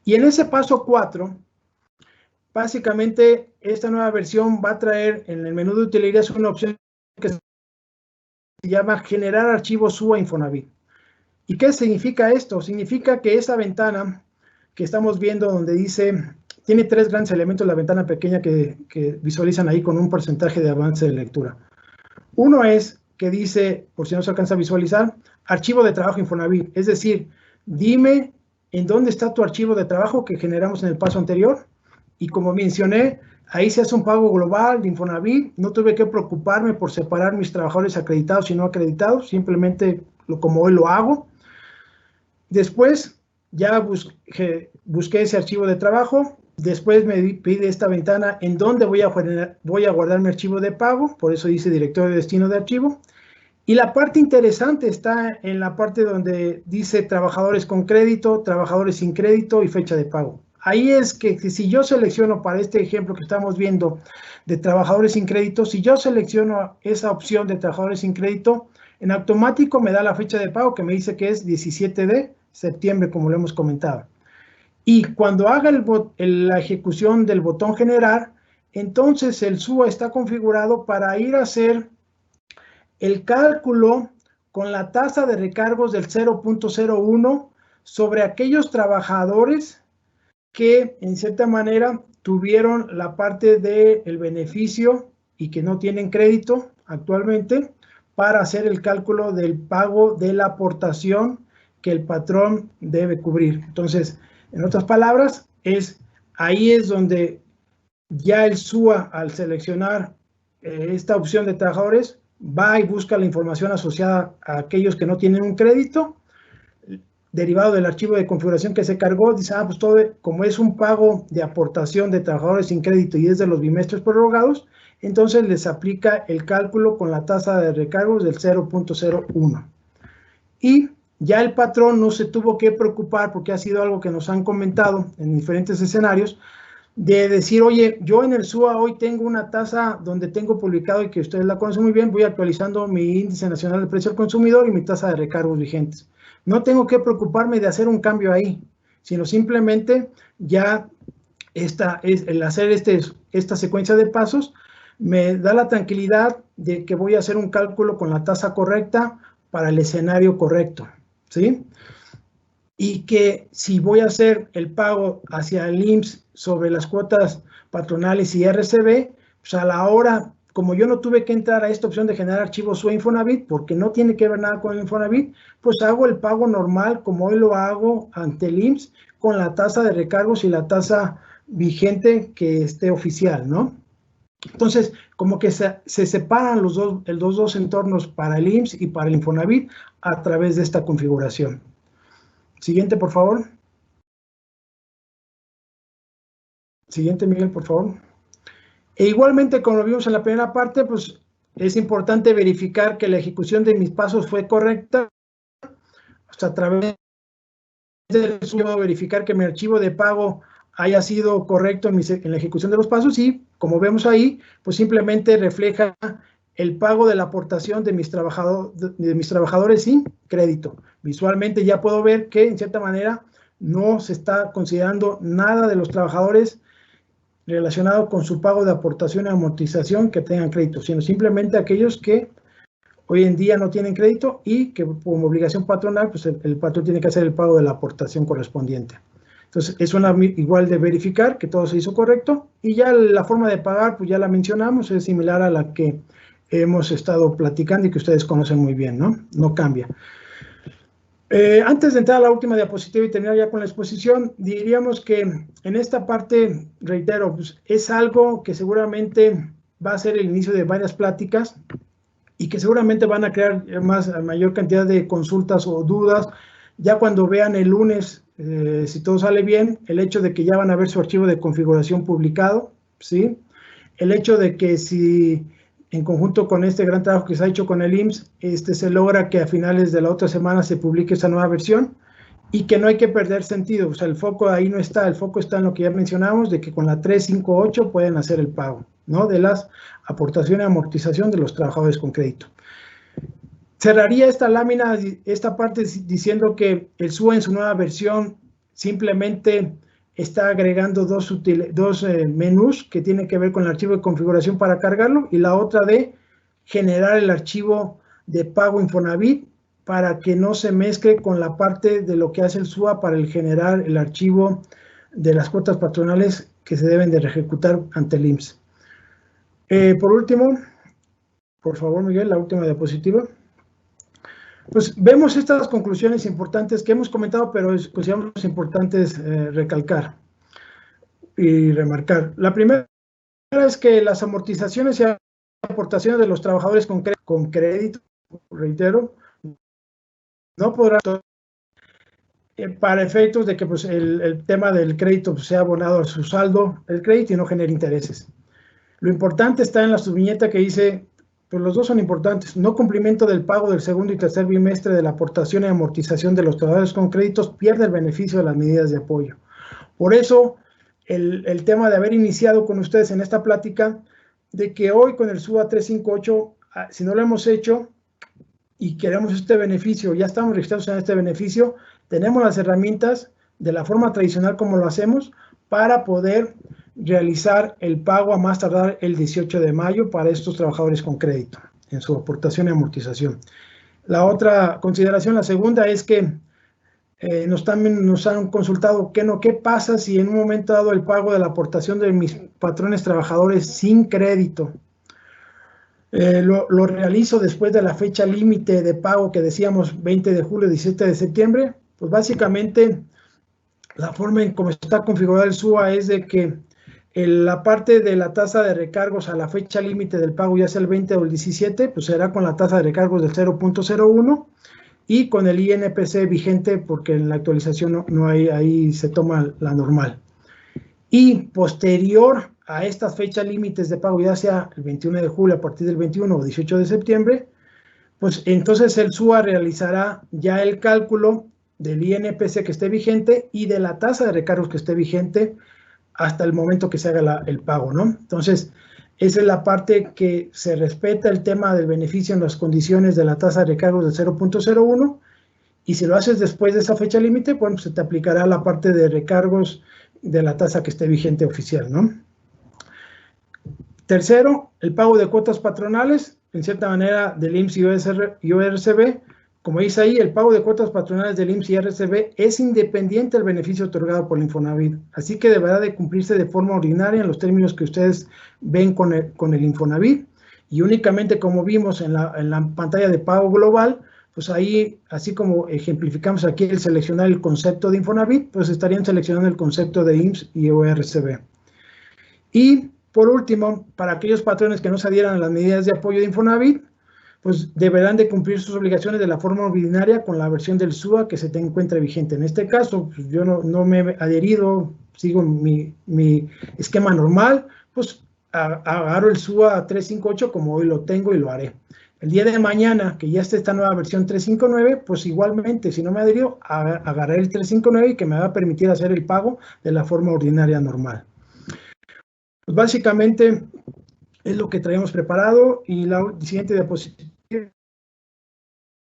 Y en ese paso 4, básicamente esta nueva versión va a traer en el menú de utilidades una opción que se llama generar archivos SUA Infonavit. ¿Y qué significa esto? Significa que esa ventana que estamos viendo donde dice, tiene 3 grandes elementos, la ventana pequeña que visualizan ahí con un porcentaje de avance de lectura. Uno es que dice, por si no se alcanza a visualizar, archivo de trabajo Infonavit. Es decir, dime en dónde está tu archivo de trabajo que generamos en el paso anterior. Y como mencioné, ahí se hace un pago global de Infonavit. No tuve que preocuparme por separar mis trabajadores acreditados y no acreditados, simplemente como hoy lo hago. Después ya busqué ese archivo de trabajo. Después me pide esta ventana en donde voy a guardar mi archivo de pago. Por eso dice directorio de destino de archivo. Y la parte interesante está en la parte donde dice trabajadores con crédito, trabajadores sin crédito y fecha de pago. Ahí es que si yo selecciono para este ejemplo que estamos viendo de trabajadores sin crédito, si yo selecciono esa opción de trabajadores sin crédito, en automático me da la fecha de pago que me dice que es 17 de septiembre, como lo hemos comentado. Y cuando haga la ejecución del botón generar, entonces el SUA está configurado para ir a hacer el cálculo con la tasa de recargos del 0.01 sobre aquellos trabajadores que en cierta manera tuvieron la parte del beneficio y que no tienen crédito actualmente para hacer el cálculo del pago de la aportación que el patrón debe cubrir. Entonces, en otras palabras, ahí es donde ya el SUA, al seleccionar esta opción de trabajadores, va y busca la información asociada a aquellos que no tienen un crédito, derivado del archivo de configuración que se cargó, dice, pues todo, como es un pago de aportación de trabajadores sin crédito y es de los bimestres prorrogados, entonces les aplica el cálculo con la tasa de recargos del 0.01. Y ya el patrón no se tuvo que preocupar, porque ha sido algo que nos han comentado en diferentes escenarios, de decir, oye, yo en el SUA hoy tengo una tasa donde tengo publicado y que ustedes la conocen muy bien, voy actualizando mi índice nacional de precio al consumidor y mi tasa de recargos vigentes. No tengo que preocuparme de hacer un cambio ahí, sino simplemente ya el hacer esta secuencia de pasos me da la tranquilidad de que voy a hacer un cálculo con la tasa correcta para el escenario correcto, ¿sí? Y que si voy a hacer el pago hacia el IMSS sobre las cuotas patronales y RCB, pues a la hora, como yo no tuve que entrar a esta opción de generar archivos SUA Infonavit, porque no tiene que ver nada con el Infonavit, pues hago el pago normal como hoy lo hago ante el IMSS con la tasa de recargos y la tasa vigente que esté oficial, ¿no? Entonces, como que se separan los dos entornos para el IMSS y para el Infonavit a través de esta configuración. Siguiente, por favor. Siguiente, Miguel, por favor. E igualmente, como lo vimos en la primera parte, pues es importante verificar que la ejecución de mis pasos fue correcta. O sea, a través del SUA, verificar que mi archivo de pago haya sido correcto en la ejecución de los pasos y, como vemos ahí, pues simplemente refleja el pago de la aportación de mis trabajadores sin crédito. Visualmente ya puedo ver que, en cierta manera, no se está considerando nada de los trabajadores relacionado con su pago de aportación y amortización que tengan crédito, sino simplemente aquellos que hoy en día no tienen crédito y que como obligación patronal, pues el patrón tiene que hacer el pago de la aportación correspondiente. Entonces, es igual de verificar que todo se hizo correcto y ya la forma de pagar, pues ya la mencionamos, es similar a la que hemos estado platicando y que ustedes conocen muy bien, ¿no? No cambia. Antes de entrar a la última diapositiva y terminar ya con la exposición, diríamos que en esta parte, reitero, pues es algo que seguramente va a ser el inicio de varias pláticas y que seguramente van a crear mayor cantidad de consultas o dudas. Ya cuando vean el lunes, si todo sale bien, el hecho de que ya van a ver su archivo de configuración publicado, ¿sí? El hecho de que si en conjunto con este gran trabajo que se ha hecho con el IMSS, se logra que a finales de la otra semana se publique esa nueva versión y que no hay que perder sentido. O sea, el foco ahí no está, el foco está en lo que ya mencionamos, de que con la 358 pueden hacer el pago, ¿no? De las aportaciones y amortización de los trabajadores con crédito. Cerraría esta lámina, esta parte diciendo que el SUA en su nueva versión simplemente está agregando dos menús que tienen que ver con el archivo de configuración para cargarlo y la otra de generar el archivo de pago Infonavit para que no se mezcle con la parte de lo que hace el SUA para el generar el archivo de las cuotas patronales que se deben de ejecutar ante el IMSS. Por último, por favor, Miguel, la última diapositiva. Pues vemos estas conclusiones importantes que hemos comentado, pero consideramos importantes recalcar y remarcar. La primera es que las amortizaciones y aportaciones de los trabajadores con crédito, reitero, no podrán, para efectos de que pues, el tema del crédito pues, sea abonado a su saldo del crédito y no genere intereses. Lo importante está en la subviñeta que dice, pues los dos son importantes, no cumplimiento del pago del segundo y tercer bimestre de la aportación y amortización de los trabajadores con créditos pierde el beneficio de las medidas de apoyo. Por eso, el tema de haber iniciado con ustedes en esta plática, de que hoy con el SUA 358, si no lo hemos hecho y queremos este beneficio, ya estamos registrados en este beneficio, tenemos las herramientas de la forma tradicional como lo hacemos para poder realizar el pago a más tardar el 18 de mayo para estos trabajadores con crédito en su aportación y amortización. La otra consideración, la segunda, es que También nos han consultado qué pasa si en un momento dado el pago de la aportación de mis patrones trabajadores sin crédito. Lo realizo después de la fecha límite de pago que decíamos 20 de julio, 17 de septiembre. Pues básicamente la forma en cómo está configurado el SUA es de que la parte de la tasa de recargos a la fecha límite del pago, ya sea el 20 o el 17, pues será con la tasa de recargos del 0.01 y con el INPC vigente, porque en la actualización no hay, ahí se toma la normal. Y posterior a estas fechas límites de pago, ya sea el 21 de julio a partir del 21 o 18 de septiembre, pues entonces el SUA realizará ya el cálculo del INPC que esté vigente y de la tasa de recargos que esté vigente hasta el momento que se haga el pago, ¿no? Entonces, esa es la parte que se respeta el tema del beneficio en las condiciones de la tasa de recargos del 0.01, y si lo haces después de esa fecha límite, bueno, pues se te aplicará la parte de recargos de la tasa que esté vigente oficial, ¿no? Tercero, el pago de cuotas patronales, en cierta manera, del IMSS y ORCB. Como dice ahí, el pago de cuotas patronales del IMSS y RCB es independiente del beneficio otorgado por el Infonavit, así que deberá de cumplirse de forma ordinaria en los términos que ustedes ven con el Infonavit, y únicamente, como vimos en la pantalla de pago global, pues ahí, así como ejemplificamos aquí el seleccionar el concepto de Infonavit, pues estarían seleccionando el concepto de IMSS y ORCB. Y por último, para aquellos patrones que no se adhieran a las medidas de apoyo de Infonavit, pues deberán de cumplir sus obligaciones de la forma ordinaria con la versión del SUA que se te encuentra vigente. En este caso, pues yo no me he adherido, sigo mi esquema normal, pues agarro el SUA 358 como hoy lo tengo y lo haré. El día de mañana, que ya esté esta nueva versión 359, pues igualmente, si no me he adherido, agarré el 359 y que me va a permitir hacer el pago de la forma ordinaria normal. Pues básicamente es lo que traemos preparado, y la siguiente diapositiva,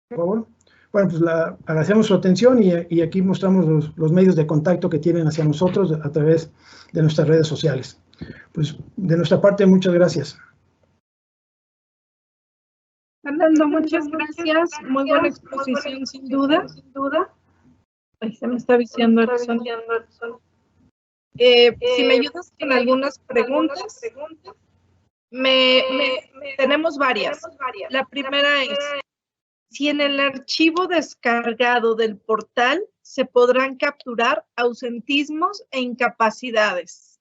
por favor. Bueno, pues agradecemos su atención y aquí mostramos los medios de contacto que tienen hacia nosotros a través de nuestras redes sociales. Pues de nuestra parte, muchas gracias. Fernando, muchas gracias. Muy buena exposición, sin duda. Ahí se me está viciando el sonido. Si me ayudas con algunas preguntas. Tenemos varias. La primera es, si en el archivo descargado del portal se podrán capturar ausentismos e incapacidades.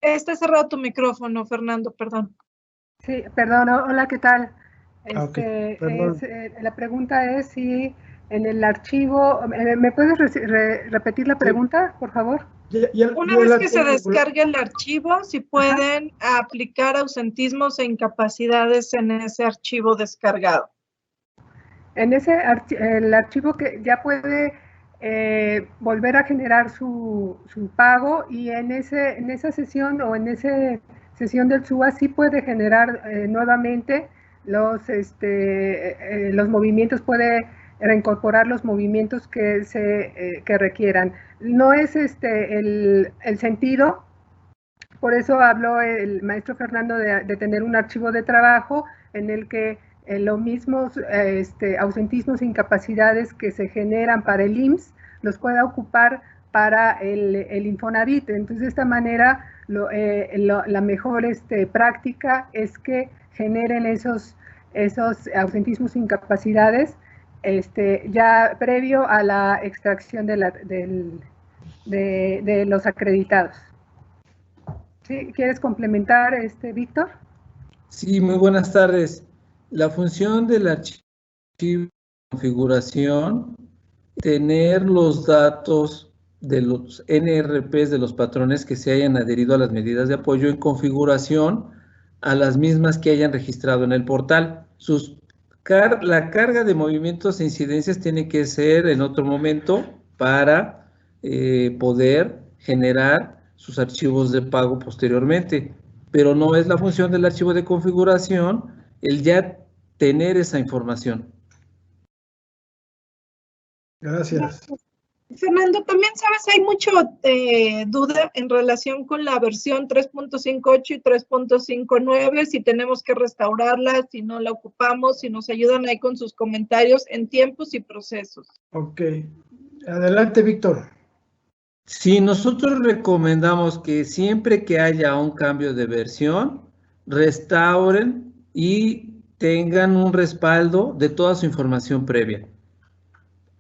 Está cerrado tu micrófono, Fernando, perdón. Sí, perdón, hola, ¿qué tal? Okay, la pregunta es si en el archivo, ¿me puedes repetir la pregunta, por favor? Una vez que se descargue el archivo, si pueden aplicar ausentismos e incapacidades en ese archivo descargado. En el archivo que ya puede volver a generar su pago, y en esa sesión o en esa sesión del SUA sí puede generar nuevamente los movimientos, puede reincorporar los movimientos que requieran. No es el sentido, por eso habló el maestro Fernando de tener un archivo de trabajo en el que los mismos ausentismos e incapacidades que se generan para el IMSS los pueda ocupar para el Infonavit. Entonces, de esta manera, la mejor práctica es que generen esos ausentismos e incapacidades ya previo a la extracción de los acreditados. ¿Sí? ¿Quieres complementar, Víctor? Sí, muy buenas tardes. La función del archivo de configuración, tener los datos de los NRPs de los patrones que se hayan adherido a las medidas de apoyo en configuración a las mismas que hayan registrado en el portal. La carga de movimientos e incidencias tiene que ser en otro momento para poder generar sus archivos de pago posteriormente, pero no es la función del archivo de configuración el ya tener esa información. Gracias. Fernando, también sabes, hay mucho duda en relación con la versión 3.58 y 3.59, si tenemos que restaurarla, si no la ocupamos, si nos ayudan ahí con sus comentarios en tiempos y procesos. Ok. Adelante, Víctor. Sí, nosotros recomendamos que siempre que haya un cambio de versión, restauren y tengan un respaldo de toda su información previa.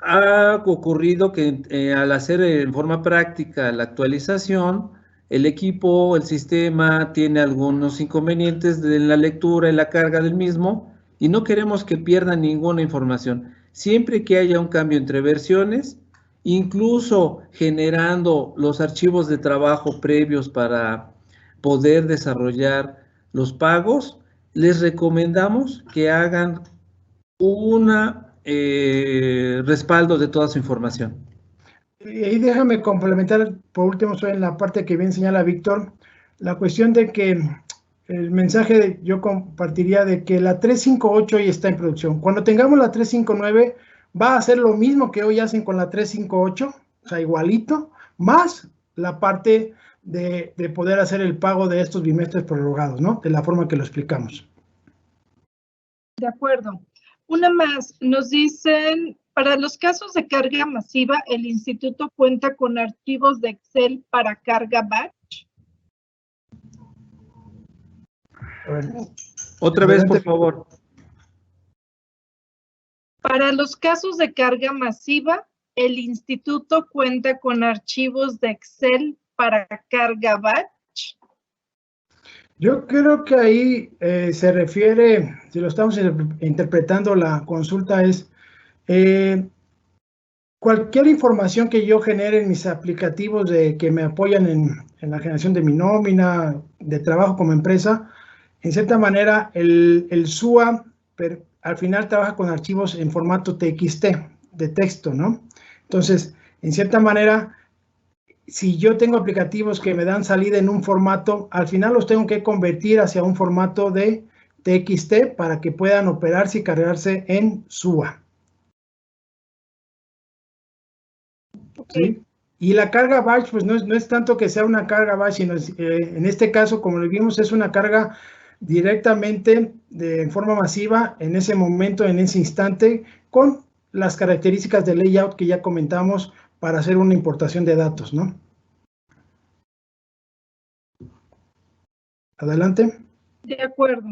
Ha ocurrido que al hacer en forma práctica la actualización, el equipo, el sistema tiene algunos inconvenientes en la lectura y la carga del mismo y no queremos que pierdan ninguna información. Siempre que haya un cambio entre versiones, incluso generando los archivos de trabajo previos para poder desarrollar los pagos, les recomendamos que hagan una respaldo de toda su información. Y déjame complementar, por último, en la parte que bien señala Víctor, la cuestión de que el mensaje yo compartiría de que la 358 hoy está en producción. Cuando tengamos la 359, va a hacer lo mismo que hoy hacen con la 358, o sea, igualito, más la parte de poder hacer el pago de estos bimestres prorrogados, ¿no? De la forma que lo explicamos. De acuerdo. Una más, nos dicen, para los casos de carga masiva, ¿el instituto cuenta con archivos de Excel para carga batch? Otra vez, por favor. Para los casos de carga masiva, ¿el instituto cuenta con archivos de Excel para carga batch? Yo creo que ahí se refiere, si lo estamos interpretando, la consulta es cualquier información que yo genere en mis aplicativos que me apoyan en la generación de mi nómina, de trabajo como empresa, en cierta manera el SUA al final trabaja con archivos en formato TXT, de texto, ¿no? Entonces, en cierta manera, si yo tengo aplicativos que me dan salida en un formato, al final los tengo que convertir hacia un formato de TXT para que puedan operarse y cargarse en SUA. ¿Sí? Y la carga batch, pues no es tanto que sea una carga batch, sino en este caso, como lo vimos, es una carga directamente en forma masiva en ese momento, en ese instante, con las características de layout que ya comentamos para hacer una importación de datos, ¿no? Adelante. De acuerdo.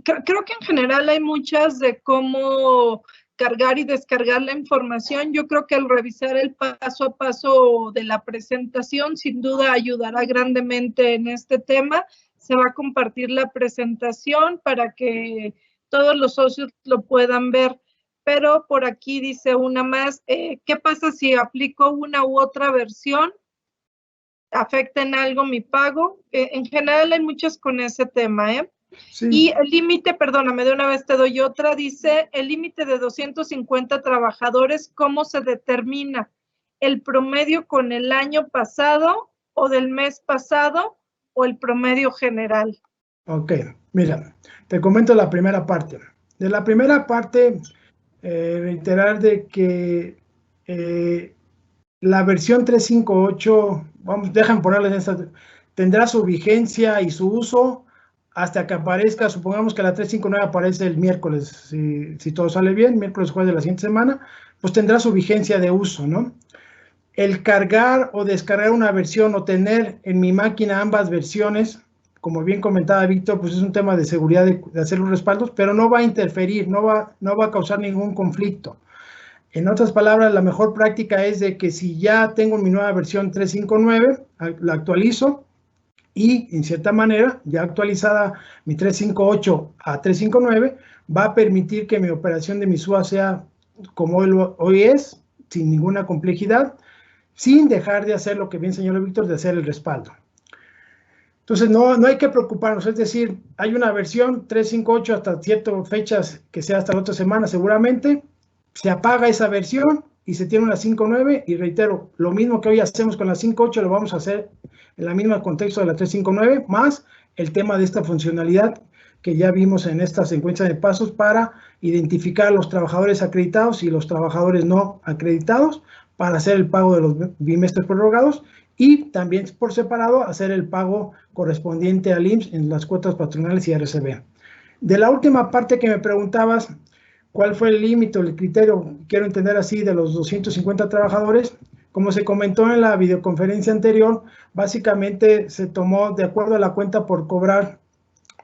Creo que en general hay muchas de cómo cargar y descargar la información. Yo creo que al revisar el paso a paso de la presentación, sin duda ayudará grandemente en este tema. Se va a compartir la presentación para que todos los socios lo puedan ver. Pero por aquí dice una más, ¿qué pasa si aplico una u otra versión? ¿Afecta en algo mi pago? En general hay muchas con ese tema, ¿eh? Sí. Y el límite, perdóname, de una vez te doy otra, dice el límite de 250 trabajadores, ¿cómo se determina? ¿El promedio con el año pasado o del mes pasado o el promedio general? Ok, mira, te comento la primera parte. De la primera parte, reiterar de que la versión 358, dejan ponerles esta, tendrá su vigencia y su uso hasta que aparezca, supongamos que la 359 aparece el miércoles, si todo sale bien, miércoles, jueves de la siguiente semana, pues tendrá su vigencia de uso, ¿no? El cargar o descargar una versión o tener en mi máquina ambas versiones, como bien comentaba Víctor, pues es un tema de seguridad de hacer los respaldos, pero no va a interferir, no va a causar ningún conflicto. En otras palabras, la mejor práctica es de que si ya tengo mi nueva versión 359, la actualizo, y en cierta manera, ya actualizada mi 358 a 359, va a permitir que mi operación de mi SUA sea como hoy es, sin ninguna complejidad, sin dejar de hacer lo que bien señaló Víctor, de hacer el respaldo. Entonces, no hay que preocuparnos, es decir, hay una versión 358 hasta ciertas fechas, que sea hasta la otra semana seguramente, se apaga esa versión y se tiene una 5.9, y reitero, lo mismo que hoy hacemos con la 5.8 lo vamos a hacer en el mismo contexto de la 3.5.9, más el tema de esta funcionalidad que ya vimos en esta secuencia de pasos para identificar a los trabajadores acreditados y los trabajadores no acreditados para hacer el pago de los bimestres prorrogados y también por separado hacer el pago correspondiente al IMSS en las cuotas patronales y RCB. De la última parte que me preguntabas, ¿cuál fue el límite o el criterio? Quiero entender así, de los 250 trabajadores. Como se comentó en la videoconferencia anterior, básicamente se tomó de acuerdo a la cuenta por cobrar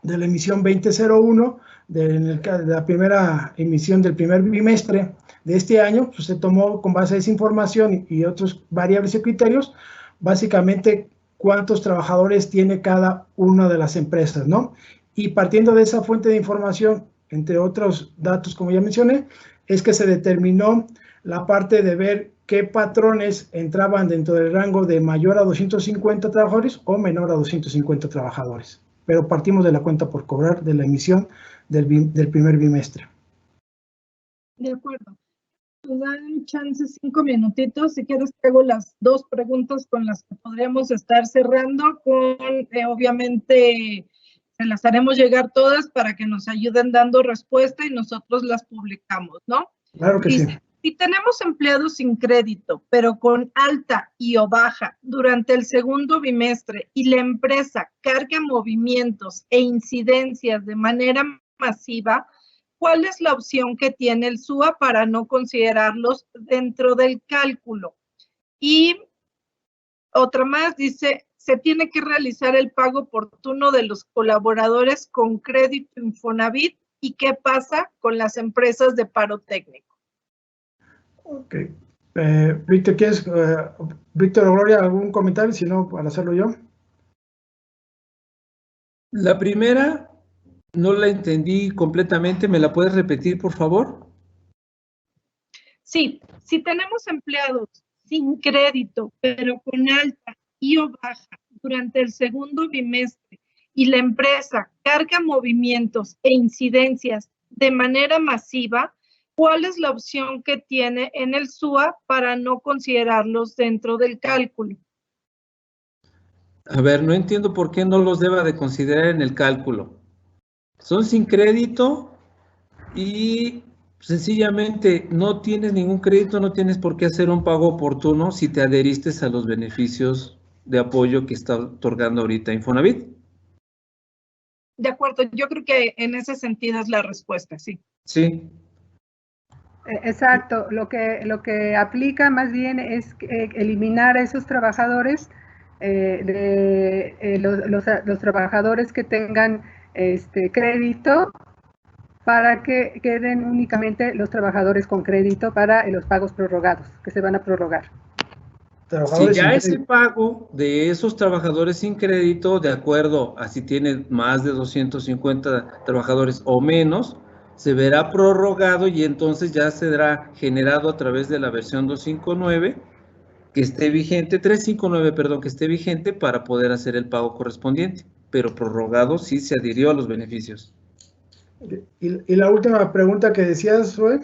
de la emisión 2001, de la primera emisión del primer bimestre de este año, pues se tomó con base a esa información y otras variables y criterios, básicamente cuántos trabajadores tiene cada una de las empresas, ¿no? Y partiendo de esa fuente de información, entre otros datos, como ya mencioné, es que se determinó la parte de ver qué patrones entraban dentro del rango de mayor a 250 trabajadores o menor a 250 trabajadores. Pero partimos de la cuenta por cobrar de la emisión del primer bimestre. De acuerdo. Nos dan chance 5 minutitos. Si quieres, te hago las 2 preguntas con las que podríamos estar cerrando. Obviamente, se las haremos llegar todas para que nos ayuden dando respuesta y nosotros las publicamos, ¿no? Claro que sí. Si tenemos empleados sin crédito, pero con alta y o baja durante el segundo bimestre y la empresa carga movimientos e incidencias de manera masiva, ¿cuál es la opción que tiene el SUA para no considerarlos dentro del cálculo? Y otra más dice, se tiene que realizar el pago oportuno de los colaboradores con crédito Infonavit. ¿Y qué pasa con las empresas de paro técnico? Ok. Víctor, ¿quieres, Víctor o Gloria, algún comentario? Si no, para hacerlo yo. La primera no la entendí completamente. ¿Me la puedes repetir, por favor? Sí, si tenemos empleados sin crédito, pero con alta y o baja durante el segundo bimestre y la empresa carga movimientos e incidencias de manera masiva, ¿cuál es la opción que tiene en el SUA para no considerarlos dentro del cálculo? A ver, no entiendo por qué no los deba de considerar en el cálculo. Son sin crédito y sencillamente no tienes ningún crédito, no tienes por qué hacer un pago oportuno si te adheriste a los beneficios de apoyo que está otorgando ahorita Infonavit. De acuerdo, yo creo que en ese sentido es la respuesta, sí. Sí. Exacto, lo que aplica más bien es eliminar a esos trabajadores, los trabajadores que tengan crédito, para que queden únicamente los trabajadores con crédito para los pagos prorrogados, que se van a prorrogar. Si ya ese pago de esos trabajadores sin crédito, de acuerdo a si tiene más de 250 trabajadores o menos, se verá prorrogado y entonces ya será generado a través de la versión 259 que esté vigente, 359, perdón, que esté vigente para poder hacer el pago correspondiente, pero prorrogado sí se adhirió a los beneficios. Y la última pregunta que decías, Zoe,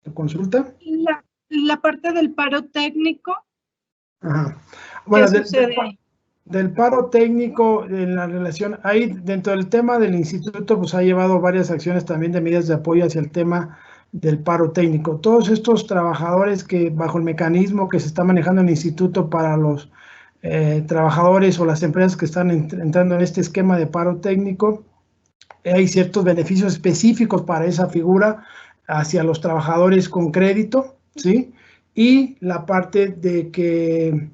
¿tu consulta? La parte del paro técnico. Ajá. Bueno, ¿qué sucede ahí? Del paro técnico en la relación, ahí dentro del tema del instituto, pues ha llevado varias acciones también de medidas de apoyo hacia el tema del paro técnico. Todos estos trabajadores que bajo el mecanismo que se está manejando en el instituto para los trabajadores o las empresas que están entrando en este esquema de paro técnico, hay ciertos beneficios específicos para esa figura hacia los trabajadores con crédito, ¿sí? Y la parte de que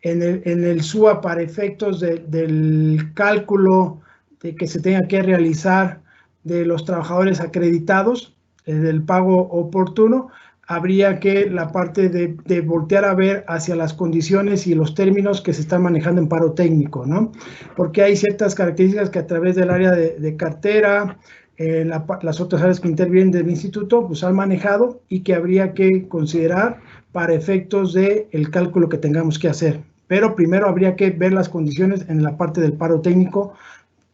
en el SUA, para efectos del cálculo de que se tenga que realizar de los trabajadores acreditados, del pago oportuno, habría que la parte de voltear a ver hacia las condiciones y los términos que se están manejando en paro técnico, ¿no? Porque hay ciertas características que a través del área de cartera, las otras áreas que intervienen del instituto, pues han manejado y que habría que considerar para efectos del cálculo que tengamos que hacer. Pero primero habría que ver las condiciones en la parte del paro técnico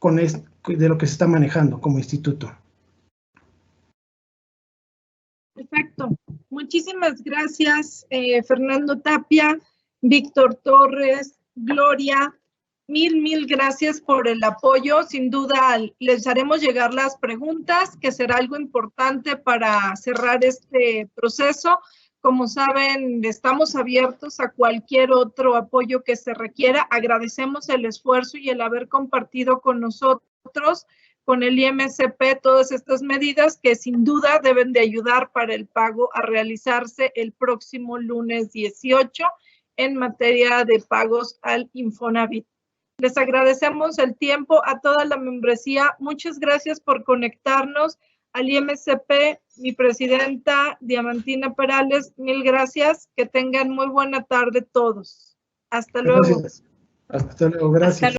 de lo que se está manejando como instituto. Perfecto. Muchísimas gracias, Fernando Tapia, Víctor Torres, Gloria. Mil gracias por el apoyo. Sin duda les haremos llegar las preguntas, que será algo importante para cerrar este proceso. Como saben, estamos abiertos a cualquier otro apoyo que se requiera. Agradecemos el esfuerzo y el haber compartido con nosotros, con el IMCP, todas estas medidas que sin duda deben de ayudar para el pago a realizarse el próximo lunes 18 en materia de pagos al Infonavit. Les agradecemos el tiempo a toda la membresía. Muchas gracias por conectarnos al IMCP. Mi presidenta Diamantina Perales, mil gracias. Que tengan muy buena tarde todos. Hasta luego. Hasta luego, gracias.